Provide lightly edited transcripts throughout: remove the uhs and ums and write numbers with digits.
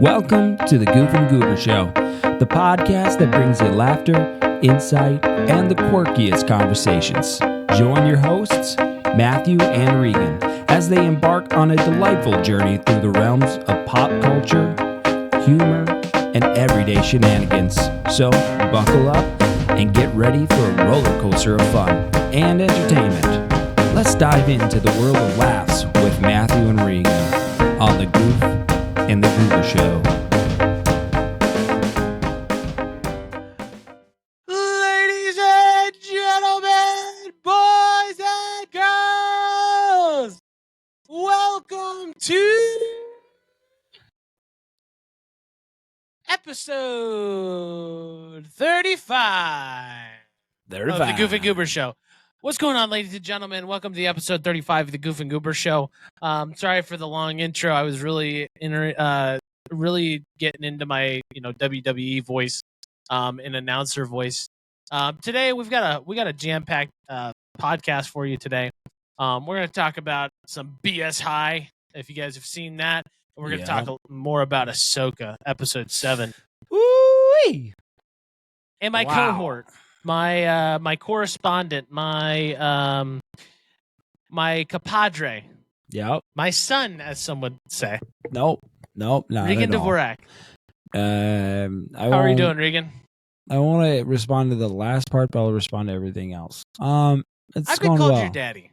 Welcome to the Goof and Goober Show, the podcast that brings you laughter, insight, and the quirkiest conversations. Join your hosts, Matthew and Regan, as they embark on a delightful journey through the realms of pop culture, humor, and everyday shenanigans. So, buckle up and get ready for a roller coaster of fun and entertainment. Let's dive into the world of laughs with Matthew and Regan on the Goof and the Goober Show. Ladies and gentlemen, boys and girls, welcome to episode 35 of the Goof and Goober Show. What's going on, ladies and gentlemen? Welcome to the episode 35 of the Goof and Goober Show. Sorry for the long intro. I was really really getting into my WWE voice, and announcer voice. Today we've got a jam-packed podcast for you today. We're going to talk about some BS High, if you guys have seen that. We're going to talk more about Ashoka, episode 7. Woo-wee! And my cohort. My correspondent, my compadre, my son, as some would say. Nope, not Regan at all. Dvorak. How are you doing, Regan? I want to respond to the last part, but I'll respond to everything else. It's I've been going called well. your daddy,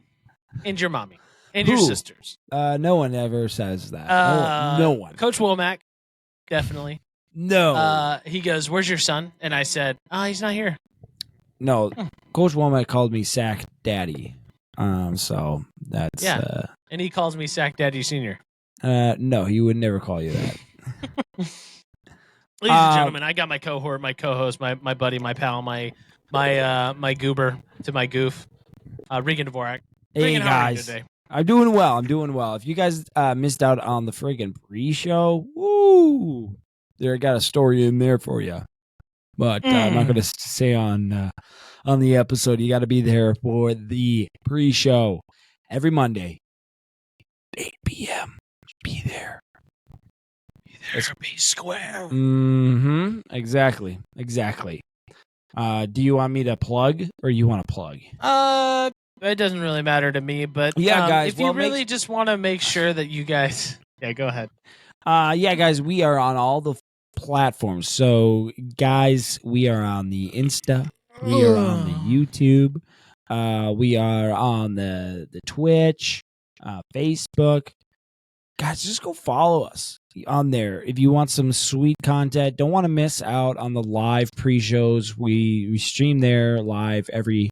and your mommy, and your sisters. No one ever says that. No one. Coach Womack, definitely. No. He goes, "Where's your son?" And I said, he's not here." No, Coach Womack called me Sack Daddy. So that's and he calls me Sack Daddy Senior. No, he would never call you that. Ladies and gentlemen, I got my cohort, my co-host, my buddy, my pal, my goober to my goof, Regan Dvorak. Hey Regan, how are you guys, today? I'm doing well. If you guys missed out on the friggin' pre-show, woo, I got a story in there for you. But I'm not going to say on the episode. You got to be there for the pre-show every Monday, 8 p.m. Be there. Be square. Mm-hmm. Exactly. Do you want me to plug, or you want to plug? It doesn't really matter to me, but guys. if you really just want to make sure that you guys, go ahead. Guys, we are on all the platforms. So, guys, we are on the Insta, we are on the YouTube, we are on the Twitch, Facebook. Guys, just go follow us on there if you want some sweet content. Don't want to miss out on the live pre-shows. We stream there live every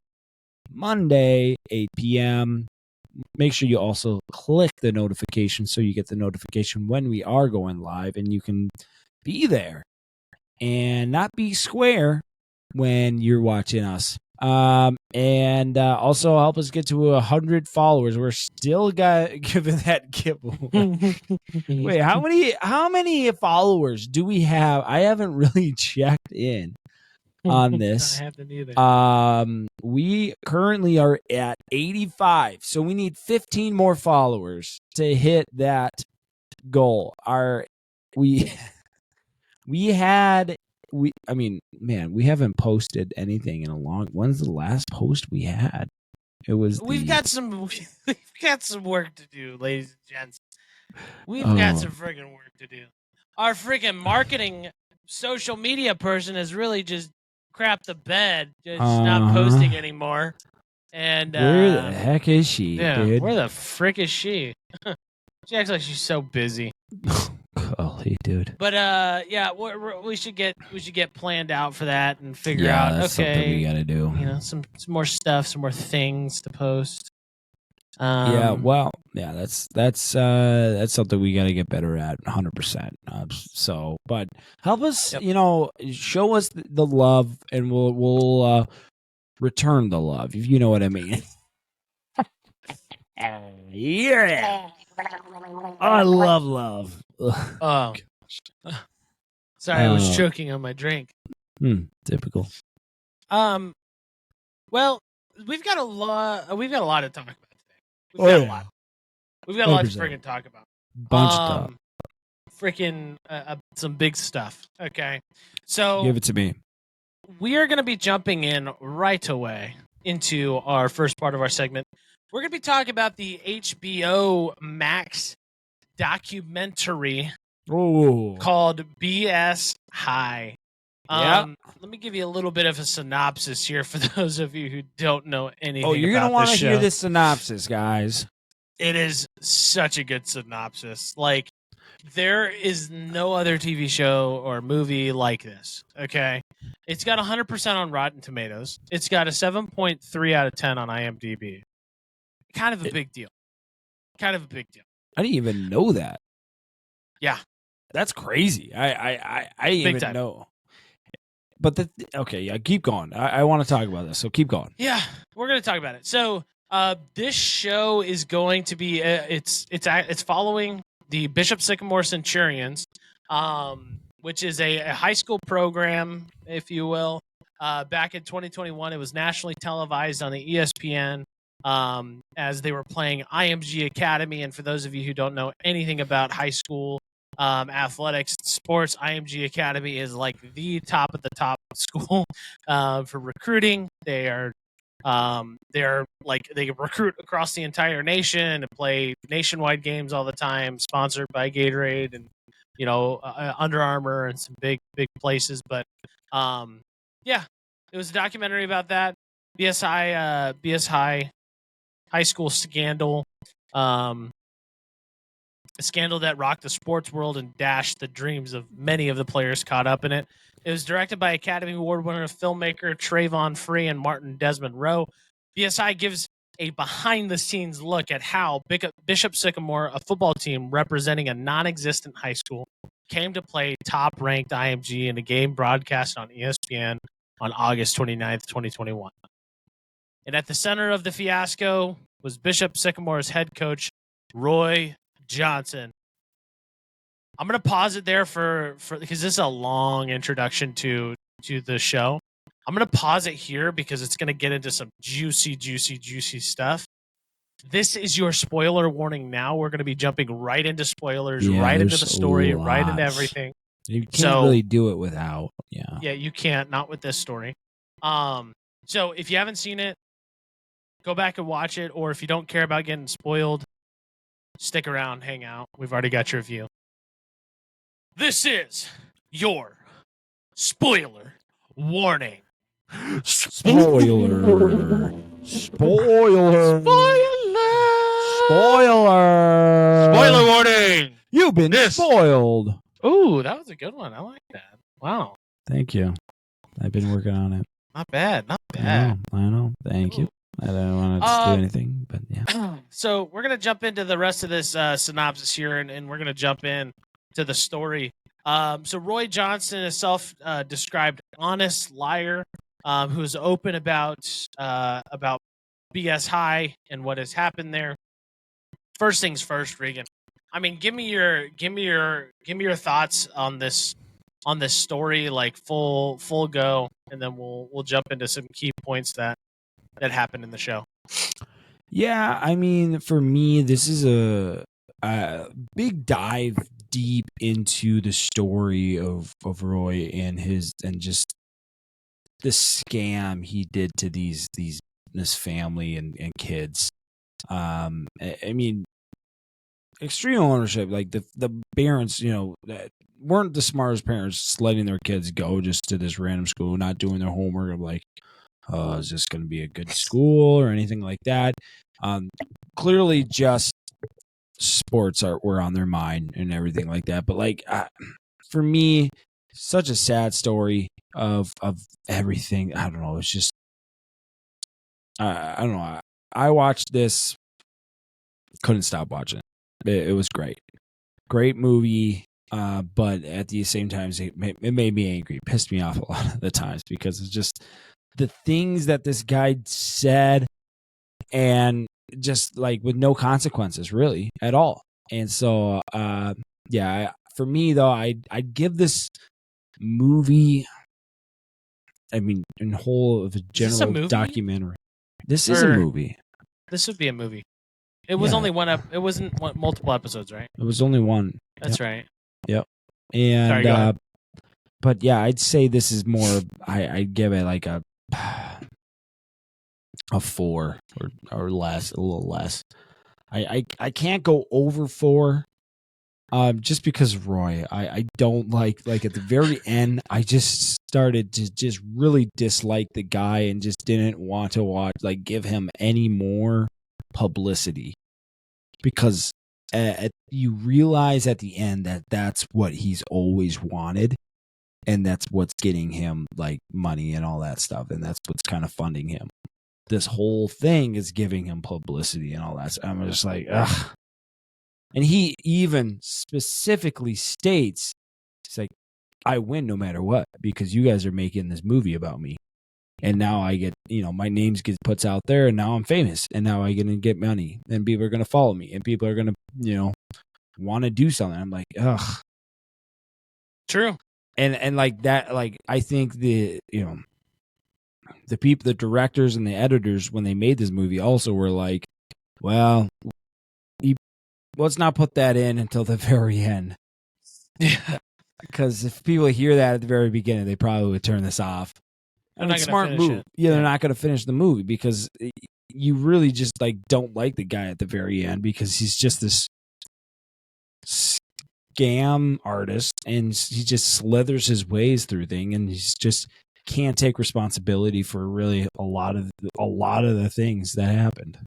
Monday, 8 p.m. Make sure you also click the notification so you get the notification when we are going live, and you can be there and not be square when you're watching us. And also help us get to 100 followers. We're still giving that giveaway. Wait, how many followers do we have? I haven't really checked in on this. I haven't either. We currently are at 85, so we need 15 more followers to hit that goal. We haven't posted anything in a long. When's the last post we had? We've got some work to do, ladies and gents. We've got some friggin' work to do. Our friggin' marketing social media person has really just crapped the bed, just not posting anymore. And where the heck is she, dude? Where the frick is she? She acts like she's so busy. Golly, dude. But we should get planned out for that and figure out. That's something we gotta do. Some more stuff, some more things to post. That's something we gotta get better at, 100%. But help us, show us the love, and we'll return the love, if you know what I mean. Yeah. I love love. Oh, sorry, I was choking on my drink. Typical. Well, we've got a lot to talk about today. We've got a lot to friggin' talk about. Bunch of stuff. freaking some big stuff. Okay, so Give it to me. we are going to be jumping in right away into our first part of our segment. We're going to be talking about the HBO Max documentary called BS High. Let me give you a little bit of a synopsis here for those of you who don't know anything. You're going to want to hear this synopsis, guys. It is such a good synopsis. Like, there is no other TV show or movie like this. Okay, it's got 100% on Rotten Tomatoes. It's got a 7.3 out of 10 on IMDb. Kind of a big deal. I didn't even know that. Yeah, that's crazy. I didn't big even time. know. But keep going. I want to talk about this, so keep going. Yeah, we're going to talk about it. So, this show is going to be it's following the Bishop Sycamore Centurions, which is a high school program, if you will. Back in 2021, it was nationally televised on the ESPN as they were playing IMG Academy. And for those of you who don't know anything about high school athletics sports, IMG Academy is like the top of the top school for recruiting. They're like, they recruit across the entire nation and play nationwide games all the time, sponsored by Gatorade and Under Armour and some big places. But yeah, it was a documentary about that BS high school scandal. A scandal that rocked the sports world and dashed the dreams of many of the players caught up in it. It was directed by Academy Award winner filmmaker Trayvon Free and Martin Desmond Rowe. BSI gives a behind-the-scenes look at how Bishop Sycamore, a football team representing a non-existent high school, came to play top-ranked IMG in a game broadcast on ESPN on August 29th, 2021. And at the center of the fiasco was Bishop Sycamore's head coach, Roy Johnson. I'm going to pause it there for because this is a long introduction to the show. I'm going to pause it here because it's going to get into some juicy stuff. This is your spoiler warning now. We're going to be jumping right into spoilers, right into the story, right into everything. You can't really do it without. Yeah, you can't. Not with this story. So if you haven't seen it, go back and watch it. Or if you don't care about getting spoiled, stick around, hang out. We've already got your review. This is your spoiler warning. Spoiler warning. You've been spoiled. Ooh, that was a good one. I like that. Wow. Thank you. I've been working on it. Not bad. I know. Thank you. I don't want to do anything, but yeah. So we're going to jump into the rest of this synopsis here, and we're going to jump in to the story. So Roy Johnson, a self-described honest liar who is open about BS High and what has happened there. First things first, Regan. I mean, give me your thoughts on this story, like full go, and then we'll jump into some key points that happened in the show. Yeah, I mean, for me, this is a big dive deep into the story of Roy and just the scam he did to this family and kids. I mean, extreme ownership, like the parents, that weren't the smartest parents, just letting their kids go just to this random school, not doing their homework of like, is this going to be a good school or anything like that? Clearly just sports were on their mind and everything like that. But like, for me, such a sad story of everything. I don't know. It's just, I don't know. I watched this, couldn't stop watching it. It was great. Great movie. But at the same time, it made me angry. It pissed me off a lot of the times because it's just the things that this guy said and just like with no consequences really at all. And so, for me though, I'd give this movie, I mean, in whole of a general documentary. This is a movie. This would be a movie. It was only one. It wasn't multiple episodes, right? It was only one. That's right. And Sorry, go ahead. but yeah, I'd say this is more. I'd give it like a 4 or less, a little less. I can't go over 4. Just because Roy, I don't like at the very end, I just started to just really dislike the guy and just didn't want to give him any more publicity, because you realize at the end that that's what he's always wanted, and that's what's getting him like money and all that stuff, and that's what's kind of funding him. This whole thing is giving him publicity and all that. So I'm just like, ugh. And he even specifically states, it's like, I win no matter what, because you guys are making this movie about me. And now I get, my names gets puts out there, and now I'm famous, and now I'm going to get money, and people are going to follow me, and people are going to, want to do something. I'm like, ugh. True. And like that, like, I think the people, the directors and the editors, when they made this movie also were like, well, let's not put that in until the very end. Yeah. Because if people hear that at the very beginning, they probably would turn this off. And it's a smart move. Yeah, they're not going to finish the movie, because you really just don't like the guy at the very end, because he's just this scam artist, and he just slithers his ways through things, and he's just can't take responsibility for really a lot of the things that happened,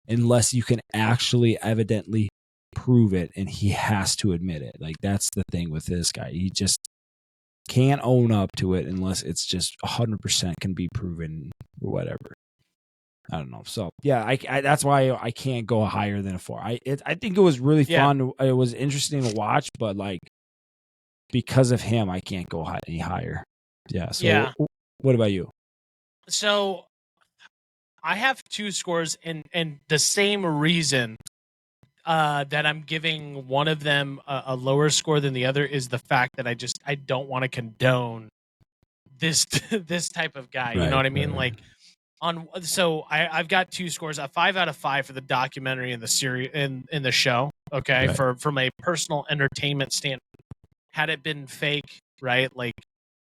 unless you can actually evidently prove it, and he has to admit it. Like, that's the thing with this guy. He just can't own up to it unless it's just 100% can be proven or whatever. I don't know. So yeah, I that's why I can't go higher than a 4. I think it was really fun. It was interesting to watch, but because of him, I can't go any higher. Yeah. So what about you? So I have 2 scores, and the same reason that I'm giving one of them a lower score than the other is the fact that I don't want to condone this type of guy. Right, you know what I mean? Right. I've got 2 scores, a 5 out of 5 for the documentary and the series in the show. Okay, right. From a personal entertainment standpoint, had it been fake, right? Like,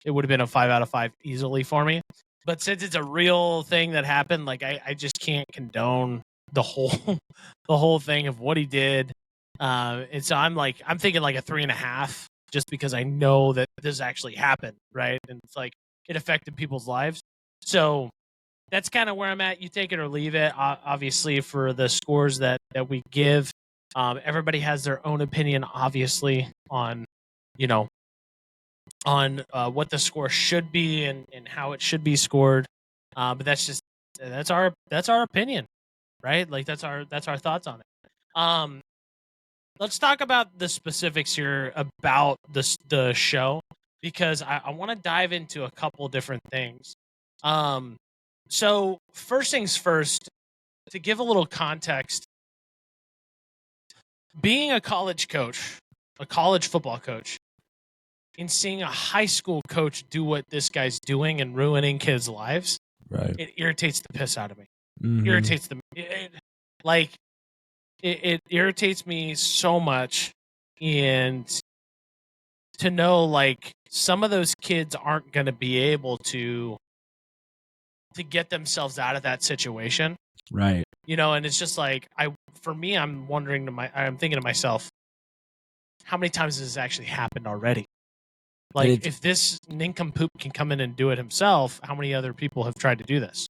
it would have been a 5 out of 5 easily for me. But since it's a real thing that happened, I just can't condone the whole thing of what he did. And so I'm thinking a 3.5, just because I know that this actually happened, right? And it's it affected people's lives. So that's kind of where I'm at. You take it or leave it. Obviously, for the scores that we give, everybody has their own opinion, obviously, on what the score should be and how it should be scored. But that's our opinion, right? That's our thoughts on it. Let's talk about the specifics here about the show, because I want to dive into a couple different things. So first things first, to give a little context, being a college coach, a college football coach, and seeing a high school coach do what this guy's doing and ruining kids' lives, right? It irritates the piss out of me. Mm-hmm. Irritates them. It irritates me so much, and to know some of those kids aren't going to be able to get themselves out of that situation, right? And it's just for me, I'm thinking to myself, how many times has this actually happened already? If this nincompoop can come in and do it himself, how many other people have tried to do this?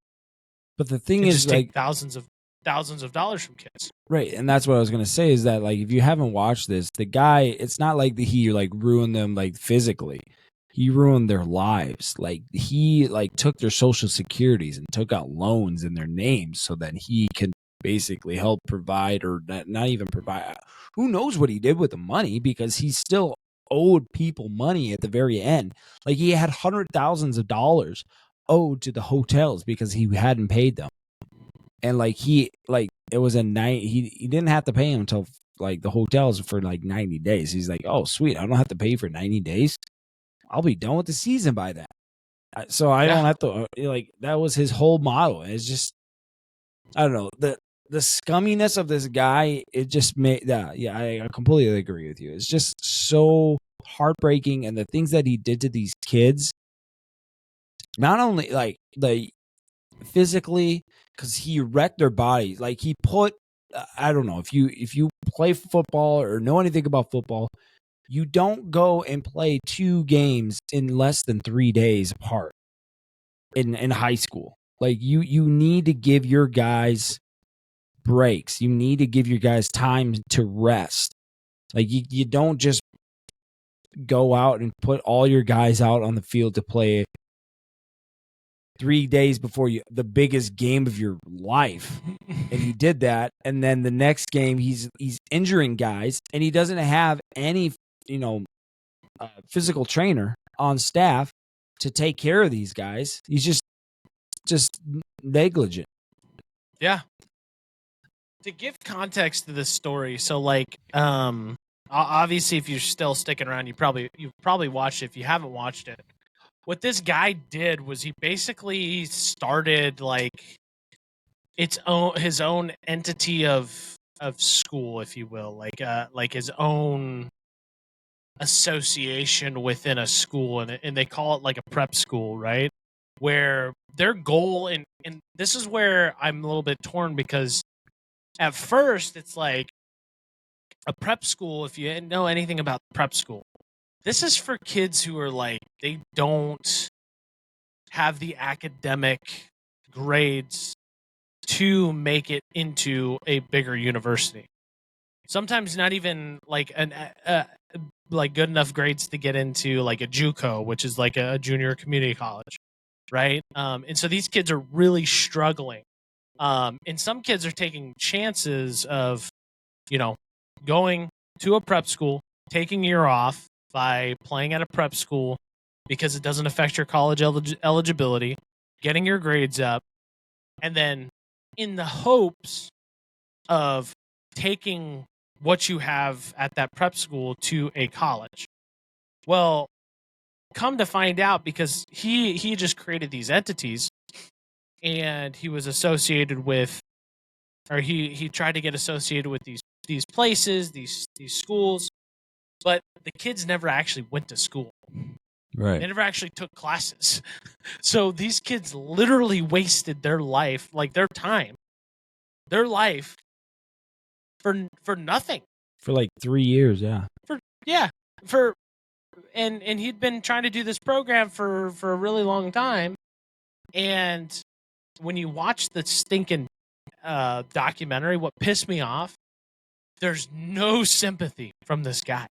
But the thing is, just take thousands of dollars from kids. Right. And that's what I was going to say, is that if you haven't watched this, the guy, it's not like he ruined them physically. He ruined their lives. He took their social securities and took out loans in their names so that he can basically help provide, or not even provide. Who knows what he did with the money, because he still owed people money at the very end. He had $100,000s of dollars owed to the hotels because he hadn't paid them. And it was he didn't have to pay him until the hotels for 90 days. He's like, oh sweet, I don't have to pay for 90 days. I'll be done with the season by then. So I don't have to, that was his whole model. And it's just, I don't know, the scumminess of this guy, it just made that. Yeah, I completely agree with you. It's just so heartbreaking, and the things that he did to these kids, not only like the physically, because he wrecked their bodies. Like he put, I don't know if you play football or know anything about football, you don't go and play 2 games in less than 3 days apart in high school. Like you need to give your guys breaks. You need to give your guys time to rest. Like you don't just go out and put all your guys out on the field to play 3 days before the biggest game of your life. And he did that, and then the next game he's injuring guys, and he doesn't have any physical trainer on staff to take care of these guys. He's just negligent. Yeah. To give context to this story, so like obviously if you're still sticking around, you've probably watched it. If you haven't watched it, what this guy did was he basically started like his own entity of school, if you will, like his own association within a school, and they call it like a prep school, right? Where their goal, and this is where I'm a little bit torn, because at first it's like a prep school. If you know anything about prep school, this is for kids who are like, they don't have the academic grades to make it into a bigger university. Sometimes not even like like good enough grades to get into like a JUCO, which is like a junior community college, right? And so these kids are really struggling. And some kids are taking chances of, going to a prep school, taking a year off by playing at a prep school because it doesn't affect your college eligibility, getting your grades up, and then in the hopes of taking what you have at that prep school to a college. Well, come to find out, because he just created these entities, and he was associated with, or he tried to get associated with these places, these schools, but the kids never actually went to school. Right. They never actually took classes. So these kids literally wasted their life, like their time, their life for nothing. For like 3 years, yeah. And he'd been trying to do this program for a really long time. And when you watch the stinking documentary, what pissed me off, there's no sympathy from this guy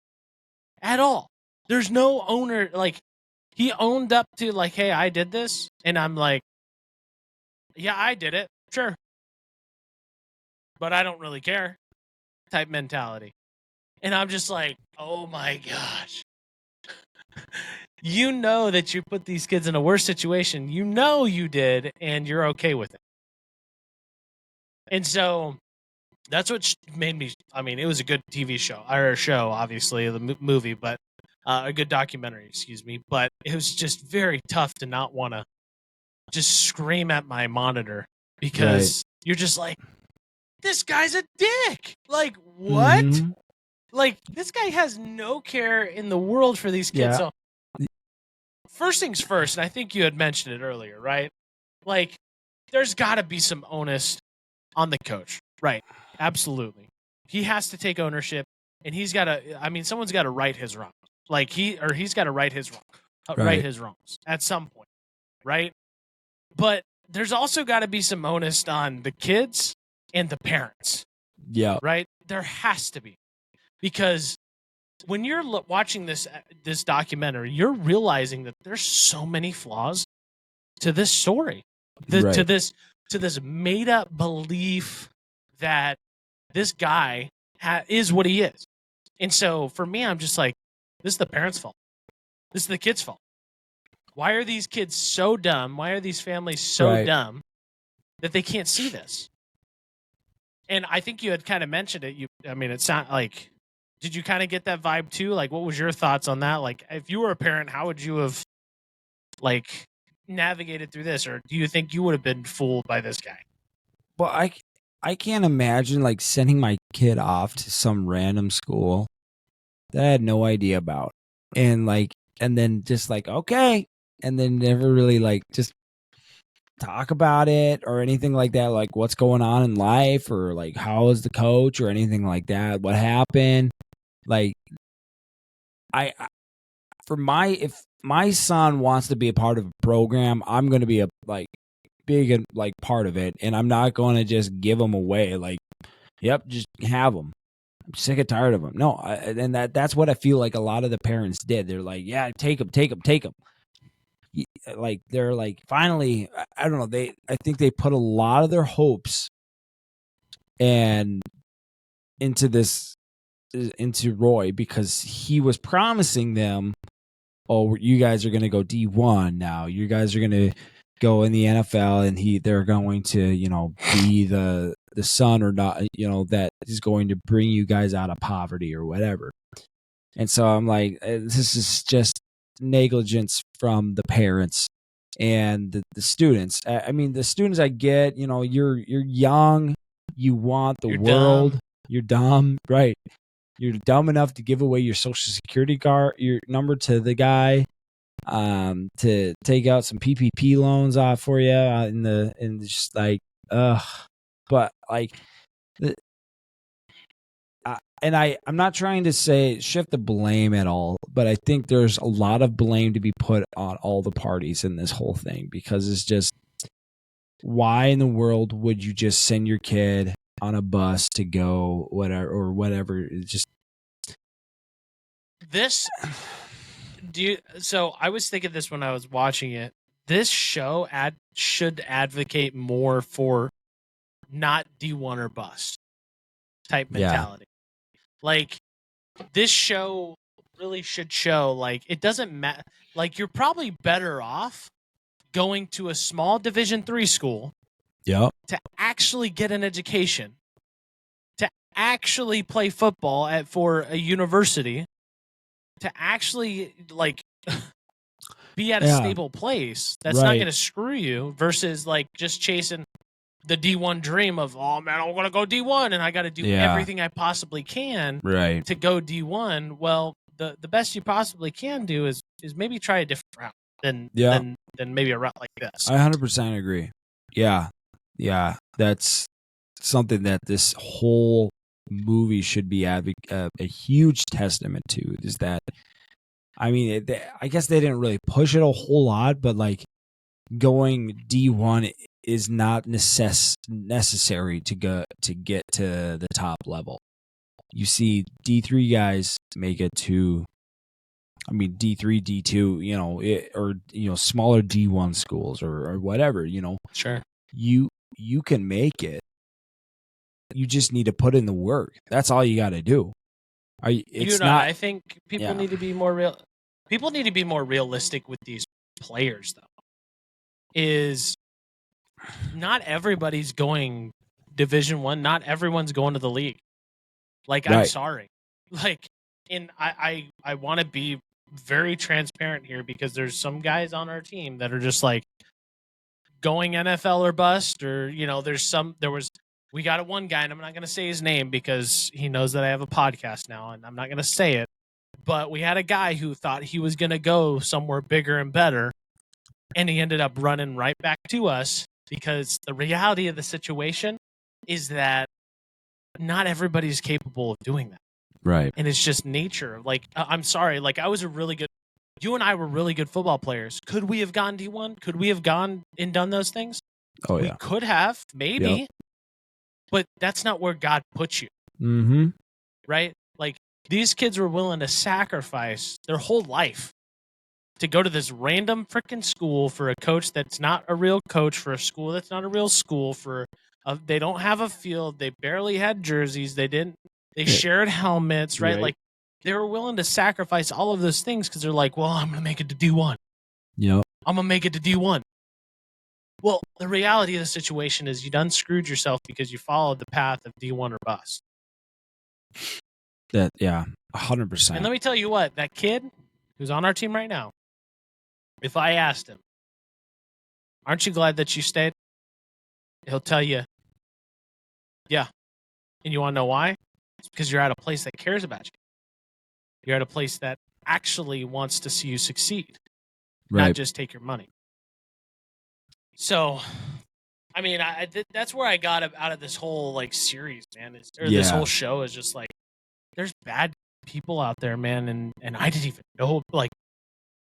at all. There's no owner. Like, he owned up to like, hey, I did this. And I'm like, yeah, I did it. Sure. But I don't really care type mentality. And I'm just like, oh my gosh. You know that you put these kids in a worse situation. You know you did, and you're okay with it. And so that's what made me, I mean, it was a good TV show, or a show, obviously, the movie, but a good documentary, excuse me. But it was just very tough to not want to just scream at my monitor, because you're just like, this guy's a dick. Like, what? Mm-hmm. Like, this guy has no care in the world for these kids. Yeah. So first things first, and I think you had mentioned it earlier, right? Like, there's got to be some onus on the coach, right? Absolutely. He has to take ownership, and he's got to, I mean, someone's got to right his wrongs. Like, he's got to right his wrongs, right his wrongs at some point, right? But there's also got to be some onus on the kids and the parents. Yeah. Right? There has to be. Because when you're watching this documentary, you're realizing that there's so many flaws to this story, to this made up belief that this guy is what he is. And so for me, I'm just like, this is the parents' fault. This is the kids' fault. Why are these kids so dumb? Why are these families so dumb that they can't see this? And I think you had kind of mentioned it. It sounded like, did you kind of get that vibe too? Like, what was your thoughts on that? Like, if you were a parent, how would you have navigated through this? Or do you think you would have been fooled by this guy? Well, I can't imagine like sending my kid off to some random school that I had no idea about, and then just like, okay, and then never really like just talk about it or anything like that, like what's going on in life or like how is the coach or anything like that, what happened. Like if my son wants to be a part of a program, I'm going to be a like big and like part of it, and I'm not going to just give them away like, yep, just have them. I'm sick and tired of them. No, and that's what I feel like a lot of the parents did. They're like, yeah, take them. Like they're like, finally, I don't know. I think they put a lot of their hopes and into Roy, because he was promising them, oh, you guys are going to go D1 now. You guys are going to go in the NFL, and they're going to, be the son or not, that is going to bring you guys out of poverty or whatever. And so I'm like, this is just negligence from the parents and the students. I mean, the students, I get, you're young, you want the world, dumb. You're dumb, right? You're dumb enough to give away your social security card, your number to the guy, to take out some PPP loans off for you, and just like, but like, I'm not trying to say shift the blame at all, but I think there's a lot of blame to be put on all the parties in this whole thing, because it's just, why in the world would you just send your kid on a bus to go whatever? It's just this. So I was thinking this when I was watching it. This show should advocate more for not D1 or bust type mentality. Like, this show really should show, like, it doesn't matter. Like, you're probably better off going to a small Division III school, to actually get an education, to actually play football for a university, to actually like be at a stable place that's not going to screw you, versus like just chasing the D1 dream of, oh man, I'm going to go D1 and I got to do everything I possibly can to go D1. Well, the best you possibly can do is maybe try a different route than maybe a route like this. I 100% agree. Yeah, that's something that this whole movie should be a huge testament to, is that, I mean, I guess they didn't really push it a whole lot, but like, going D1 is not necessary to get to the top level. You see D3 guys make it to, I mean, D3, D2, or smaller D1 schools or whatever, Sure. You can make it. You just need to put in the work. That's all you got to do. I think people need to be more real. People need to be more realistic with these players, though. Is not everybody's going Division I. Not everyone's going to the league. Like, I'm sorry. Like, and I want to be very transparent here, because there's some guys on our team that are just like going NFL or bust, or we got a one guy, and I'm not going to say his name because he knows that I have a podcast now, and I'm not going to say it, but we had a guy who thought he was going to go somewhere bigger and better, and he ended up running right back to us, because the reality of the situation is that not everybody's capable of doing that. Right. And it's just nature. Like, I'm sorry. Like, you and I were really good football players. Could we have gone D1? Could we have gone and done those things? Oh, yeah. We could have, maybe. Yep. But that's not where God put you. Mm-hmm. Right? Like, these kids were willing to sacrifice their whole life to go to this random freaking school for a coach that's not a real coach, for a school that's not a real school, they don't have a field. They barely had jerseys. They shared helmets, right? Like, they were willing to sacrifice all of those things because they're like, well, I'm going to make it to D1. Yep. I'm going to make it to D1. Well, the reality of the situation is you done screwed yourself because you followed the path of D1 or bust. 100%. And let me tell you what, that kid who's on our team right now, if I asked him, aren't you glad that you stayed? He'll tell you, Yeah. And you want to know why? It's because you're at a place that cares about you. You're at a place that actually wants to see you succeed, not just take your money. So, I mean, that's where I got out of this whole like series, man. This whole show is just like, there's bad people out there, man, and I didn't even know. Like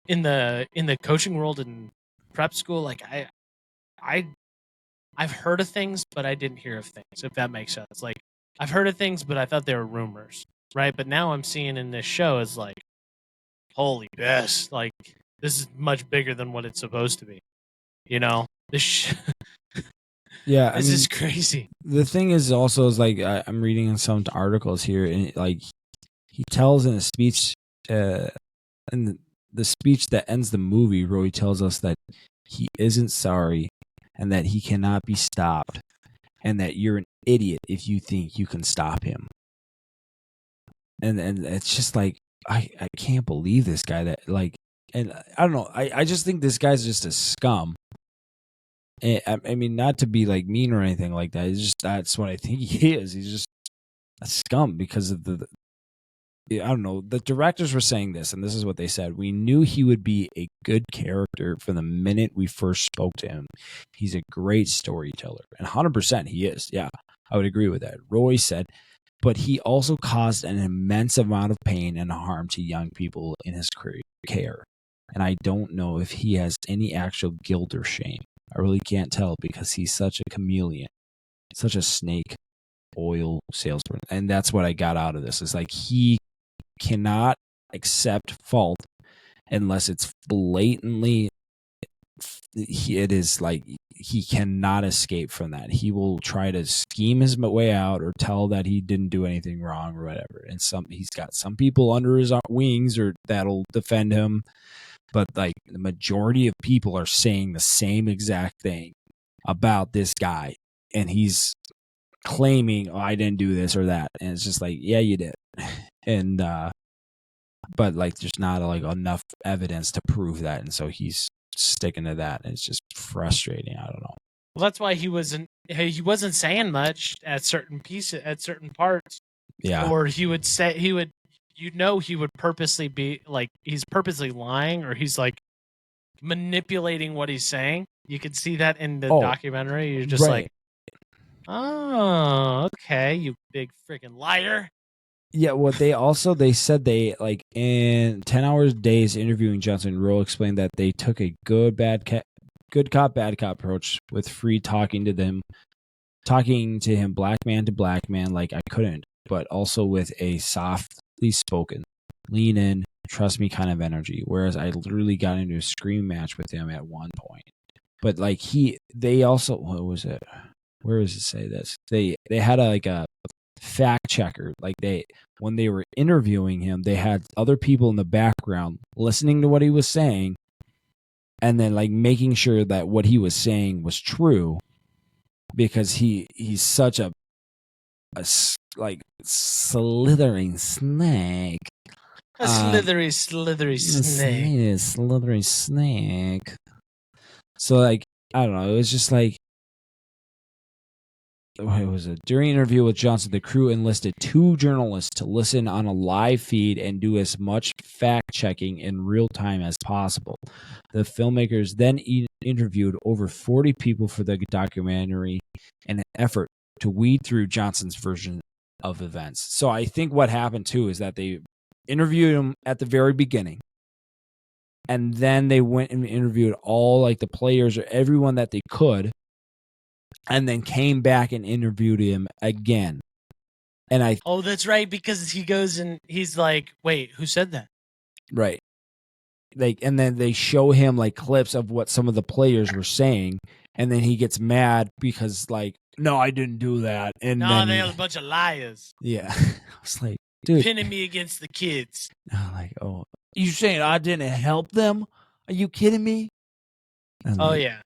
in the coaching world and prep school, like I've heard of things, but I didn't hear of things. If that makes sense, like I've heard of things, but I thought they were rumors, right? But now I'm seeing in this show is like, holy best, like this is much bigger than what it's supposed to be. You know, this this is crazy. The thing is also is like I'm reading in some articles here, and like he tells in a speech, in the speech that ends the movie, Roy tells us that he isn't sorry and that he cannot be stopped, and that you're an idiot if you think you can stop him. And it's just like I can't believe this guy that like, and I don't know, I just think this guy's just a scum. I mean, not to be like mean or anything like that. It's just that's what I think he is. He's just a scum because of I don't know. The directors were saying this, and this is what they said. We knew he would be a good character from the minute we first spoke to him. He's a great storyteller, and 100% he is. Yeah, I would agree with that. Roy said, but he also caused an immense amount of pain and harm to young people in his care. And I don't know if he has any actual guilt or shame. I really can't tell because he's such a chameleon, such a snake oil salesman. And that's what I got out of this. It's like he cannot accept fault unless it's blatantly, it is like he cannot escape from that. He will try to scheme his way out or tell that he didn't do anything wrong or whatever. And he's got some people under his wings or that'll defend him. But like the majority of people are saying the same exact thing about this guy. And he's claiming, oh, I didn't do this or that. And it's just like, yeah, you did. And, but like, there's not like enough evidence to prove that. And so he's sticking to that. And it's just frustrating. I don't know. Well, that's why he wasn't saying much at certain parts. Yeah. Or he would purposely be like, he's purposely lying or he's like manipulating what he's saying. You could see that in the documentary. You're just like, oh, okay, you big freaking liar. Yeah, what they said they like in 10 hours days interviewing Johnson, Rowe explained that they took a good cop, bad cop approach with free talking to him black man to black man like I couldn't, but also with a softly spoken, lean in, trust me kind of energy. Whereas I literally got into a scream match with him at one point. But like they also, what was it? Where does it say this? They had a fact checker. Like when they were interviewing him, they had other people in the background listening to what he was saying and then like making sure that what he was saying was true because he's such a like slithering snake. A slithery snake. Slithering snake. So like, I don't know, it was just like, what was it? During an interview with Johnson, the crew enlisted 2 journalists to listen on a live feed and do as much fact-checking in real time as possible. The filmmakers then interviewed over 40 people for the documentary in an effort to weed through Johnson's version of events. So I think what happened, too, is that they interviewed him at the very beginning, and then they went and interviewed all like the players or everyone that they could, and then came back and interviewed him again. And that's right, because he goes and he's like, wait, who said that? Right. Like, and then they show him like clips of what some of the players were saying, and then he gets mad because like, no, I didn't do that. And then they're a bunch of liars. Yeah. I was like, dude, pinning me against the kids. I'm like, oh, you saying I didn't help them? Are you kidding me? Oh, yeah.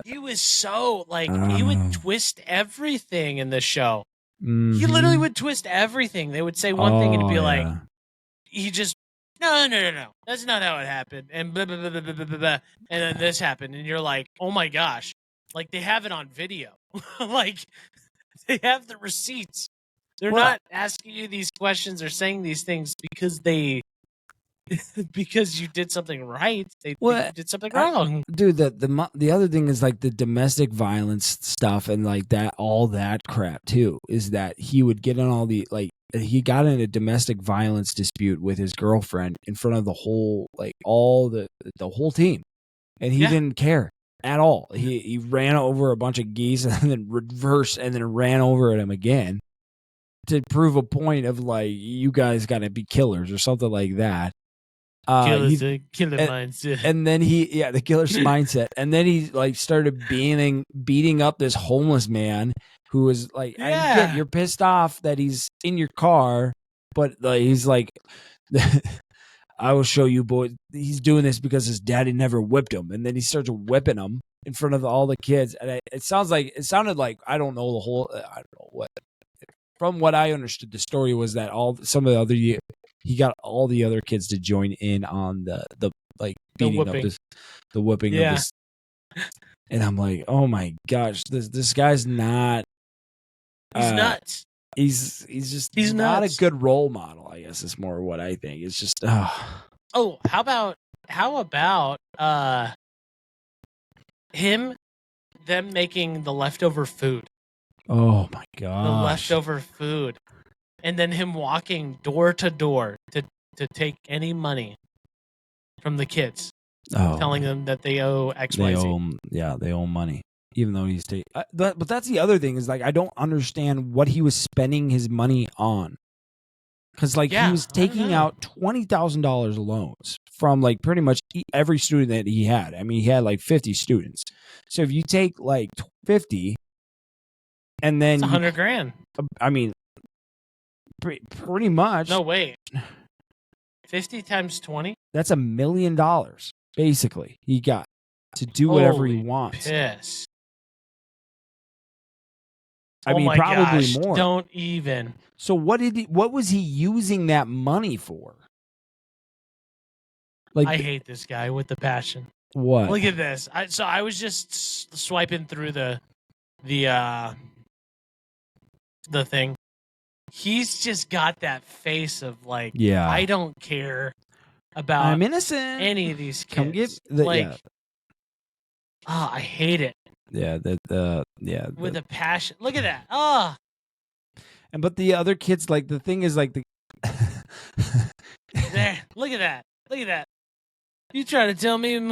He was so like he would twist everything in the show. Mm-hmm. He literally would twist everything. They would say one thing and it'd be like, he just no, that's not how it happened, and blah, blah, blah, blah, blah, blah, blah. And then this happened, and you're like, oh my gosh, like they have it on video, like They have the receipts. They're Well, not asking you these questions or saying these things because because you did something right. They think you did something wrong. Dude, the other thing is like the domestic violence stuff and like that, all that crap too, is that he would get in all the, like, he got in a domestic violence dispute with his girlfriend in front of the whole, like, all the whole team. And he didn't care at all. He ran over a bunch of geese and then reversed and then ran over at him again to prove a point of, like, you guys got to be killers or something like that. Killer mindset. And then the killer's mindset. And then he, like, started beating up this homeless man who was like, I get you're pissed off that he's in your car, but he's like, I will show you, boy. He's doing this because his daddy never whipped him. And then he starts whipping him in front of all the kids. And it sounded like, I don't know what. From what I understood, the story was that he got all the other kids to join in on the beating up the whipping of this. And I'm like, oh my gosh, this guy's not. He's nuts. He's not nuts. a good role model, I guess is more what I think. It's just Oh, how about them making the leftover food. Oh my god. The leftover food. And then him walking door to door to take any money from the kids. Telling them that they owe XYZ. They owe money. Even though he's taking, but that's the other thing is, like, I don't understand what he was spending his money on, because he was taking out $20,000 loans from, like, pretty much every student that he had. I mean, he had like 50 students, so if you take like 50, and then it's $100,000. I mean, pretty much. No, wait, 50 times 20. That's $1 million basically. He got to do whatever he wants. Piss. I mean, probably more. Don't even. So what was he using that money for? Like, I hate this guy with the passion. What? Look at this. I was just swiping through the thing. He's just got that face of, like, I don't care about I'm innocent. Any of these kids. Come get I hate it. Yeah, with a passion. Look at that. But the other kids, like, the thing is, like, there. Look at that. Look at that. You try to tell me? Oh the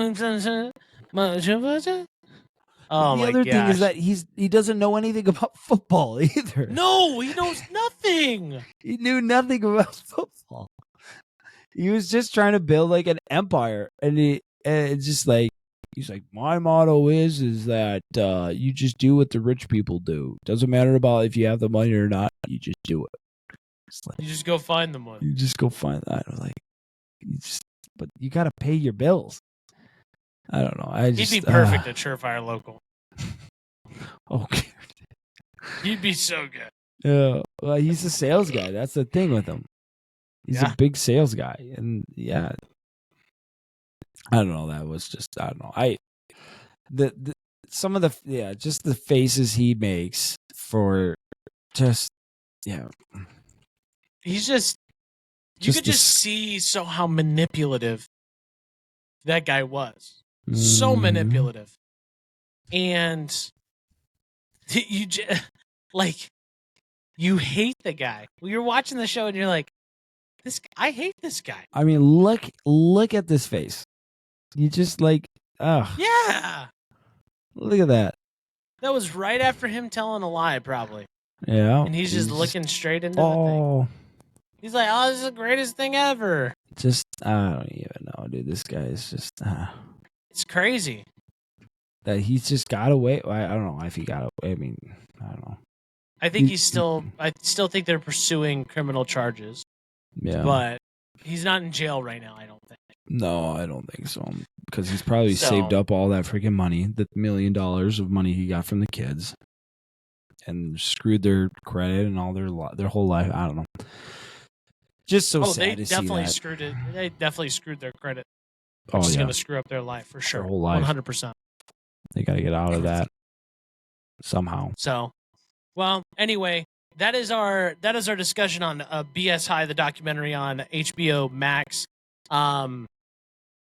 my other gosh. thing is that he doesn't know anything about football either. No, he knows nothing. He knew nothing about football. He was just trying to build, like, an empire, and it's just like, he's like, my motto is that you just do what the rich people do. Doesn't matter about if you have the money or not. You just do it. Like, you just go find the money. You just go find that. Like, but you got to pay your bills. I don't know. He'd be perfect at Surefire Local. Okay. He'd be so good. Yeah. Well, he's a sales guy. That's the thing with him. He's a big sales guy, and I don't know. That was just, I don't know. Some of the just the faces he makes for just he's just you could just see how manipulative that guy was. So manipulative, and you just, like, you hate the guy. Well, you're watching the show and you're like, I hate this guy. I mean, look at this face. You just, like, yeah. Look at that. That was right after him telling a lie, probably. Yeah. And he's just looking straight into the thing. He's like, oh, this is the greatest thing ever. Just, I don't even know, dude. This guy is just... It's crazy. That he's just got away. I don't know if he got away. I mean, I don't know. I think I still think they're pursuing criminal charges. Yeah. But he's not in jail right now, I don't think. No, I don't think so. Because he's probably saved up all that freaking money, the $1 million of money he got from the kids, and screwed their credit and all their whole life. I don't know. Just so sad to see that. They definitely screwed their credit. Oh, Which is going to screw up their life for sure. Their whole life. 100%. They got to get out of that somehow. So, Well, anyway, that is our discussion on BS High, the documentary on HBO Max.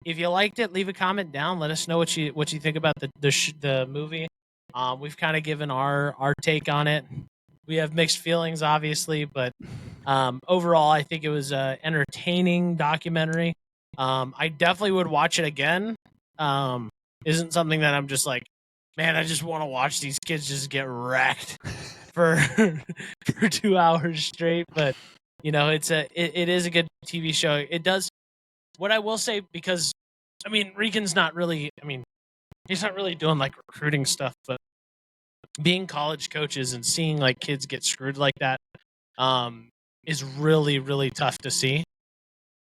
If you liked it, leave a comment down. Let us know what you think about the movie. We've kind of given our take on it. We have mixed feelings, obviously, but overall, I think it was an entertaining documentary. I definitely would watch it again. Isn't something that I'm just like, man, I just want to watch these kids just get wrecked for 2 hours straight. But it is a good TV show. It does. What I will say, because I mean, Regan's not really. I mean, he's not really doing like recruiting stuff, but being college coaches and seeing like kids get screwed like that is really, really tough to see.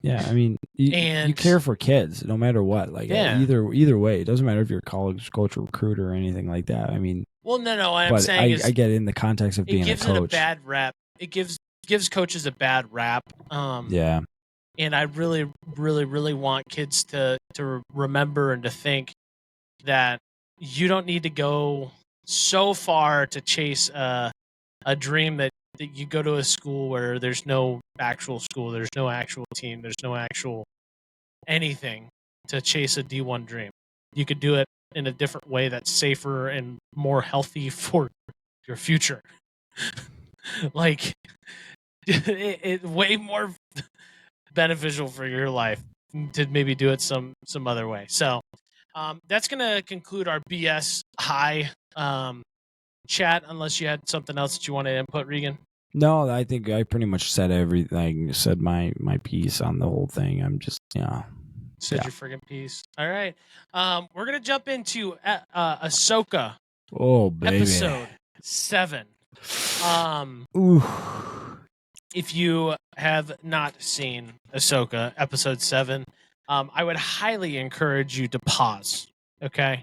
Yeah, I mean, you care for kids no matter what. Like, either way, it doesn't matter if you're a college coach or recruiter or anything like that. I mean, well, no, what I'm saying is, I get it in the context of being a coach. It gives it a bad rap. It gives coaches a bad rap. Yeah. And I really, really, really want kids to remember and to think that you don't need to go so far to chase a dream that you go to a school where there's no actual school, there's no actual team, there's no actual anything to chase a D1 dream. You could do it in a different way that's safer and more healthy for your future. Like, it way more beneficial for your life to maybe do it some other way. So that's gonna conclude our BS High chat, unless you had something else that you want to input, Regan. No, I think I pretty much said everything. Said my piece on the whole thing. I'm just said your friggin' piece. All right, we're gonna jump into Ashoka. Oh baby, episode 7. Ooh. If you have not seen Ashoka episode 7, I would highly encourage you to pause. Okay,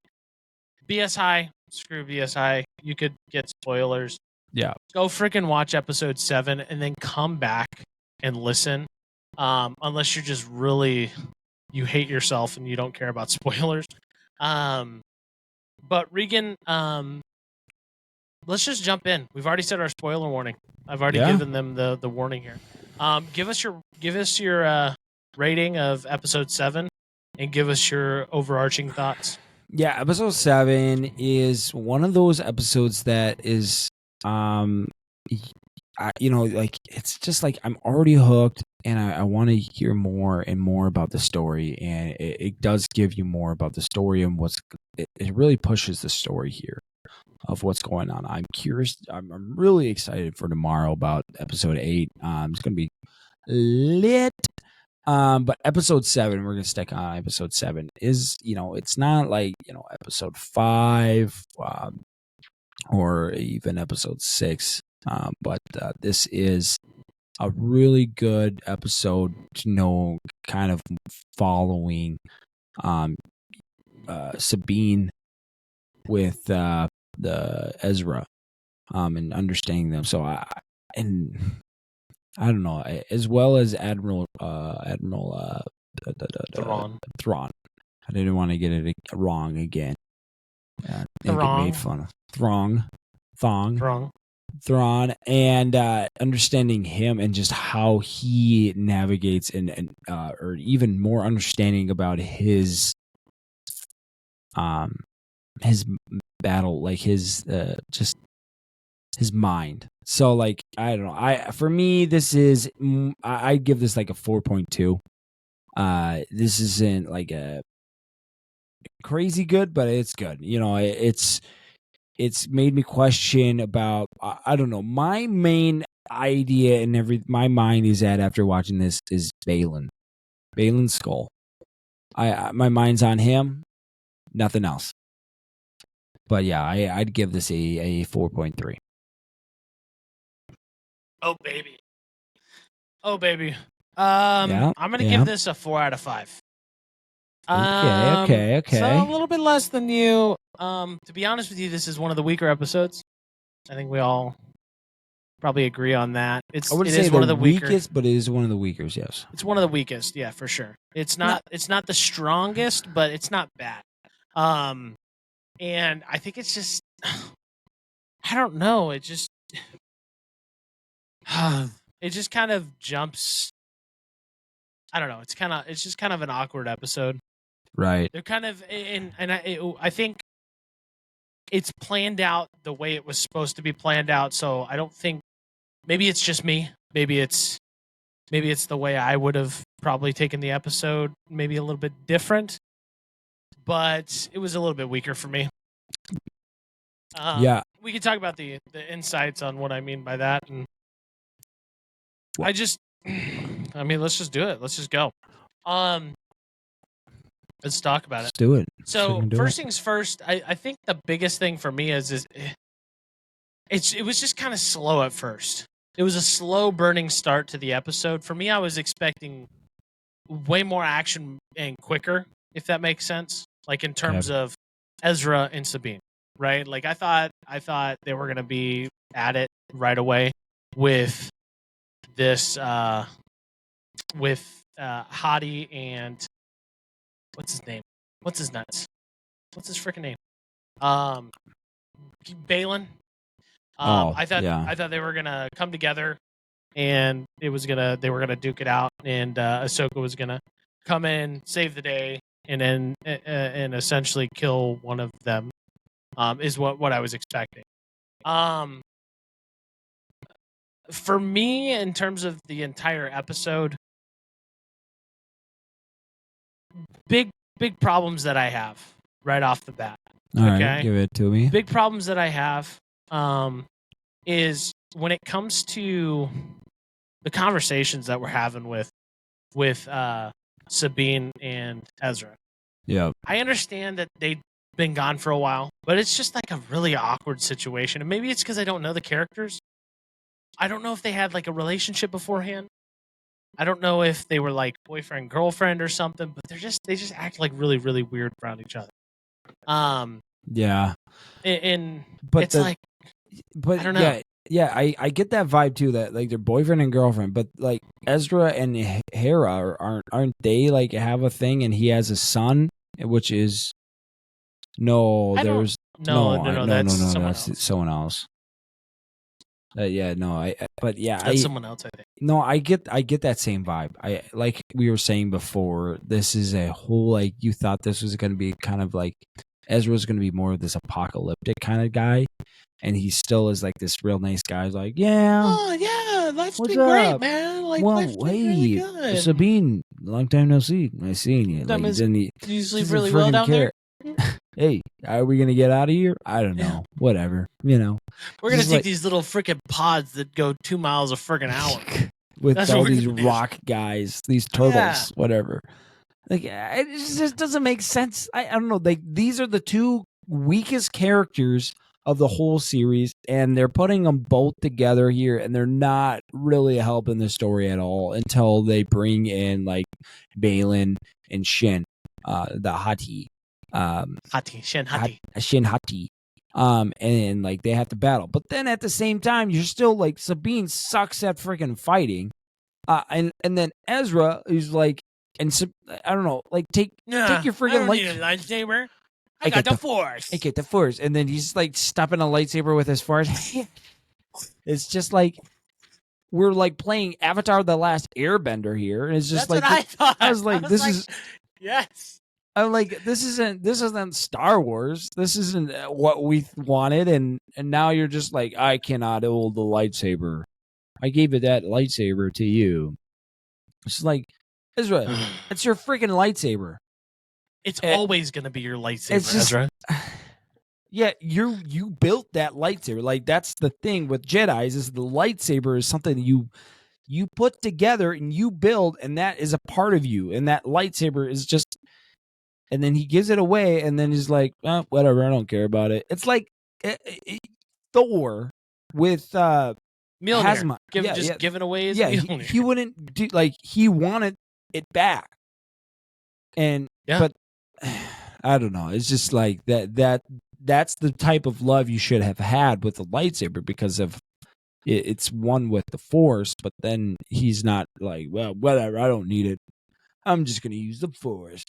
BS High, screw BS High. You could get spoilers. Yeah, go freaking watch episode 7 and then come back and listen. Unless you're just really, you hate yourself and you don't care about spoilers. But Regan, let's just jump in. We've already said our spoiler warning. I've already given them the warning here. Give us your rating of episode 7 and give us your overarching thoughts. Yeah, episode 7 is one of those episodes that is it's just like I'm already hooked and I want to hear more and more about the story, and it does give you more about the story and it really pushes the story here of what's going on. I'm curious. I'm really excited for tomorrow about episode 8. It's going to be lit. But episode 7, we're going to stick on episode 7 is, it's not like, episode 5, or even episode 6. But this is a really good episode to know, kind of following Sabine with the Ezra and understanding them. So I don't know, as well as Admiral Thrawn. I didn't want to get it wrong again. I think it made fun of Thrawn, and understanding him and just how he navigates and or even more understanding about his battle, like his just his mind. So like, I don't know, for me this is, I give this like a 4.2. This isn't like a crazy good, but it's good. It's made me question about, I don't know, my main idea in my mind is that after watching this is Baylan Skoll. My mind's on him, nothing else. But yeah, I'd give this a 4.3. Oh baby. I'm gonna give this a 4 out of 5. Okay. So a little bit less than you. To be honest with you, this is one of the weaker episodes. I think we all probably agree on that. I wouldn't say one of the weakest, but it is one of the weakest. Yes, it's one of the weakest. Yeah, for sure. It's not the strongest, but it's not bad. And I think it's just, I don't know. It it just kind of jumps. I don't know. It's just kind of an awkward episode. Right. They're kind of I think it's planned out the way it was supposed to be planned out. So I don't think, maybe it's just me. Maybe it's the way I would have probably taken the episode, maybe a little bit different, but it was a little bit weaker for me. Yeah. We can talk about the insights on what I mean by that. And let's just do it. Let's just go. Let's talk about it. Let's do it. So first things first, I think the biggest thing for me is it was just kind of slow at first. It was a slow burning start to the episode. For me, I was expecting way more action and quicker, if that makes sense. Like in terms of Ezra and Sabine, right? Like I thought they were gonna be at it right away with this Hottie and what's his name? What's his nuts? What's his freaking name? Balin. I thought they were gonna come together, and they were gonna duke it out, and Ahsoka was gonna come in, save the day, and then and essentially kill one of them. Is what I was expecting. For me, in terms of the entire episode, big problems that I have right off the bat. All right, give it to me. Big problems that I have is when it comes to the conversations that we're having with Sabine and Ezra. Yeah. I understand that they've been gone for a while, but it's just like a really awkward situation. And maybe it's because I don't know the characters. I don't know if they had like a relationship beforehand. I don't know if they were like boyfriend, girlfriend or something, but they just act like really, really weird around each other. Yeah. But I don't know. Yeah, I get that vibe too, that like they're boyfriend and girlfriend, but like Ezra and Hera aren't they like have a thing, and he has a son, which is no, that's someone else. That's someone else, I think. No, I get that same vibe. I like we were saying before, this is a whole, like, you thought this was going to be kind of like Ezra's going to be more of this apocalyptic kind of guy, and he still is like this real nice guy. He's like, life's been great, man. Like, life's been really good. Sabine, long time no see. Nice seeing you. Like, do you sleep really well down there? Hey, are we going to get out of here? I don't know. Whatever. We're going to take these little freaking pods that go 2 miles a freaking hour. With all these rock guys, these turtles, whatever. Like, it just doesn't make sense. I don't know. Like, these are the two weakest characters of the whole series, and they're putting them both together here, and they're not really helping the story at all until they bring in, like, Balin and Shin, the Hati. Shin Hati. And like they have to battle, but then at the same time, you're still like, Sabine sucks at freaking fighting, and then Ezra is like, I don't know, like take your freaking lightsaber. I got the Force. I get the Force, and then he's like stopping a lightsaber with his Force. It's just like we're like playing Avatar: The Last Airbender here, and it's just that's like what I thought. I was like, yes. I'm like, this isn't Star Wars. This isn't what we wanted, and now you're just like, I cannot hold the lightsaber. I gave it that lightsaber to you. It's like, Ezra, it's your freaking lightsaber. It's always gonna be your lightsaber, Ezra. Yeah, you built that lightsaber. Like, that's the thing with Jedis, is the lightsaber is something you put together and you build, and that is a part of you. And that lightsaber is just. And then he gives it away, and then he's like, whatever, I don't care about it. It's like Thor with Mjolnir. Giving away his Mjolnir. He wouldn't do, like, he wanted it back. And but I don't know. It's just like that's the type of love you should have had with the lightsaber, because of it's one with the Force, but then he's not like, well, whatever, I don't need it. I'm just gonna use the Force.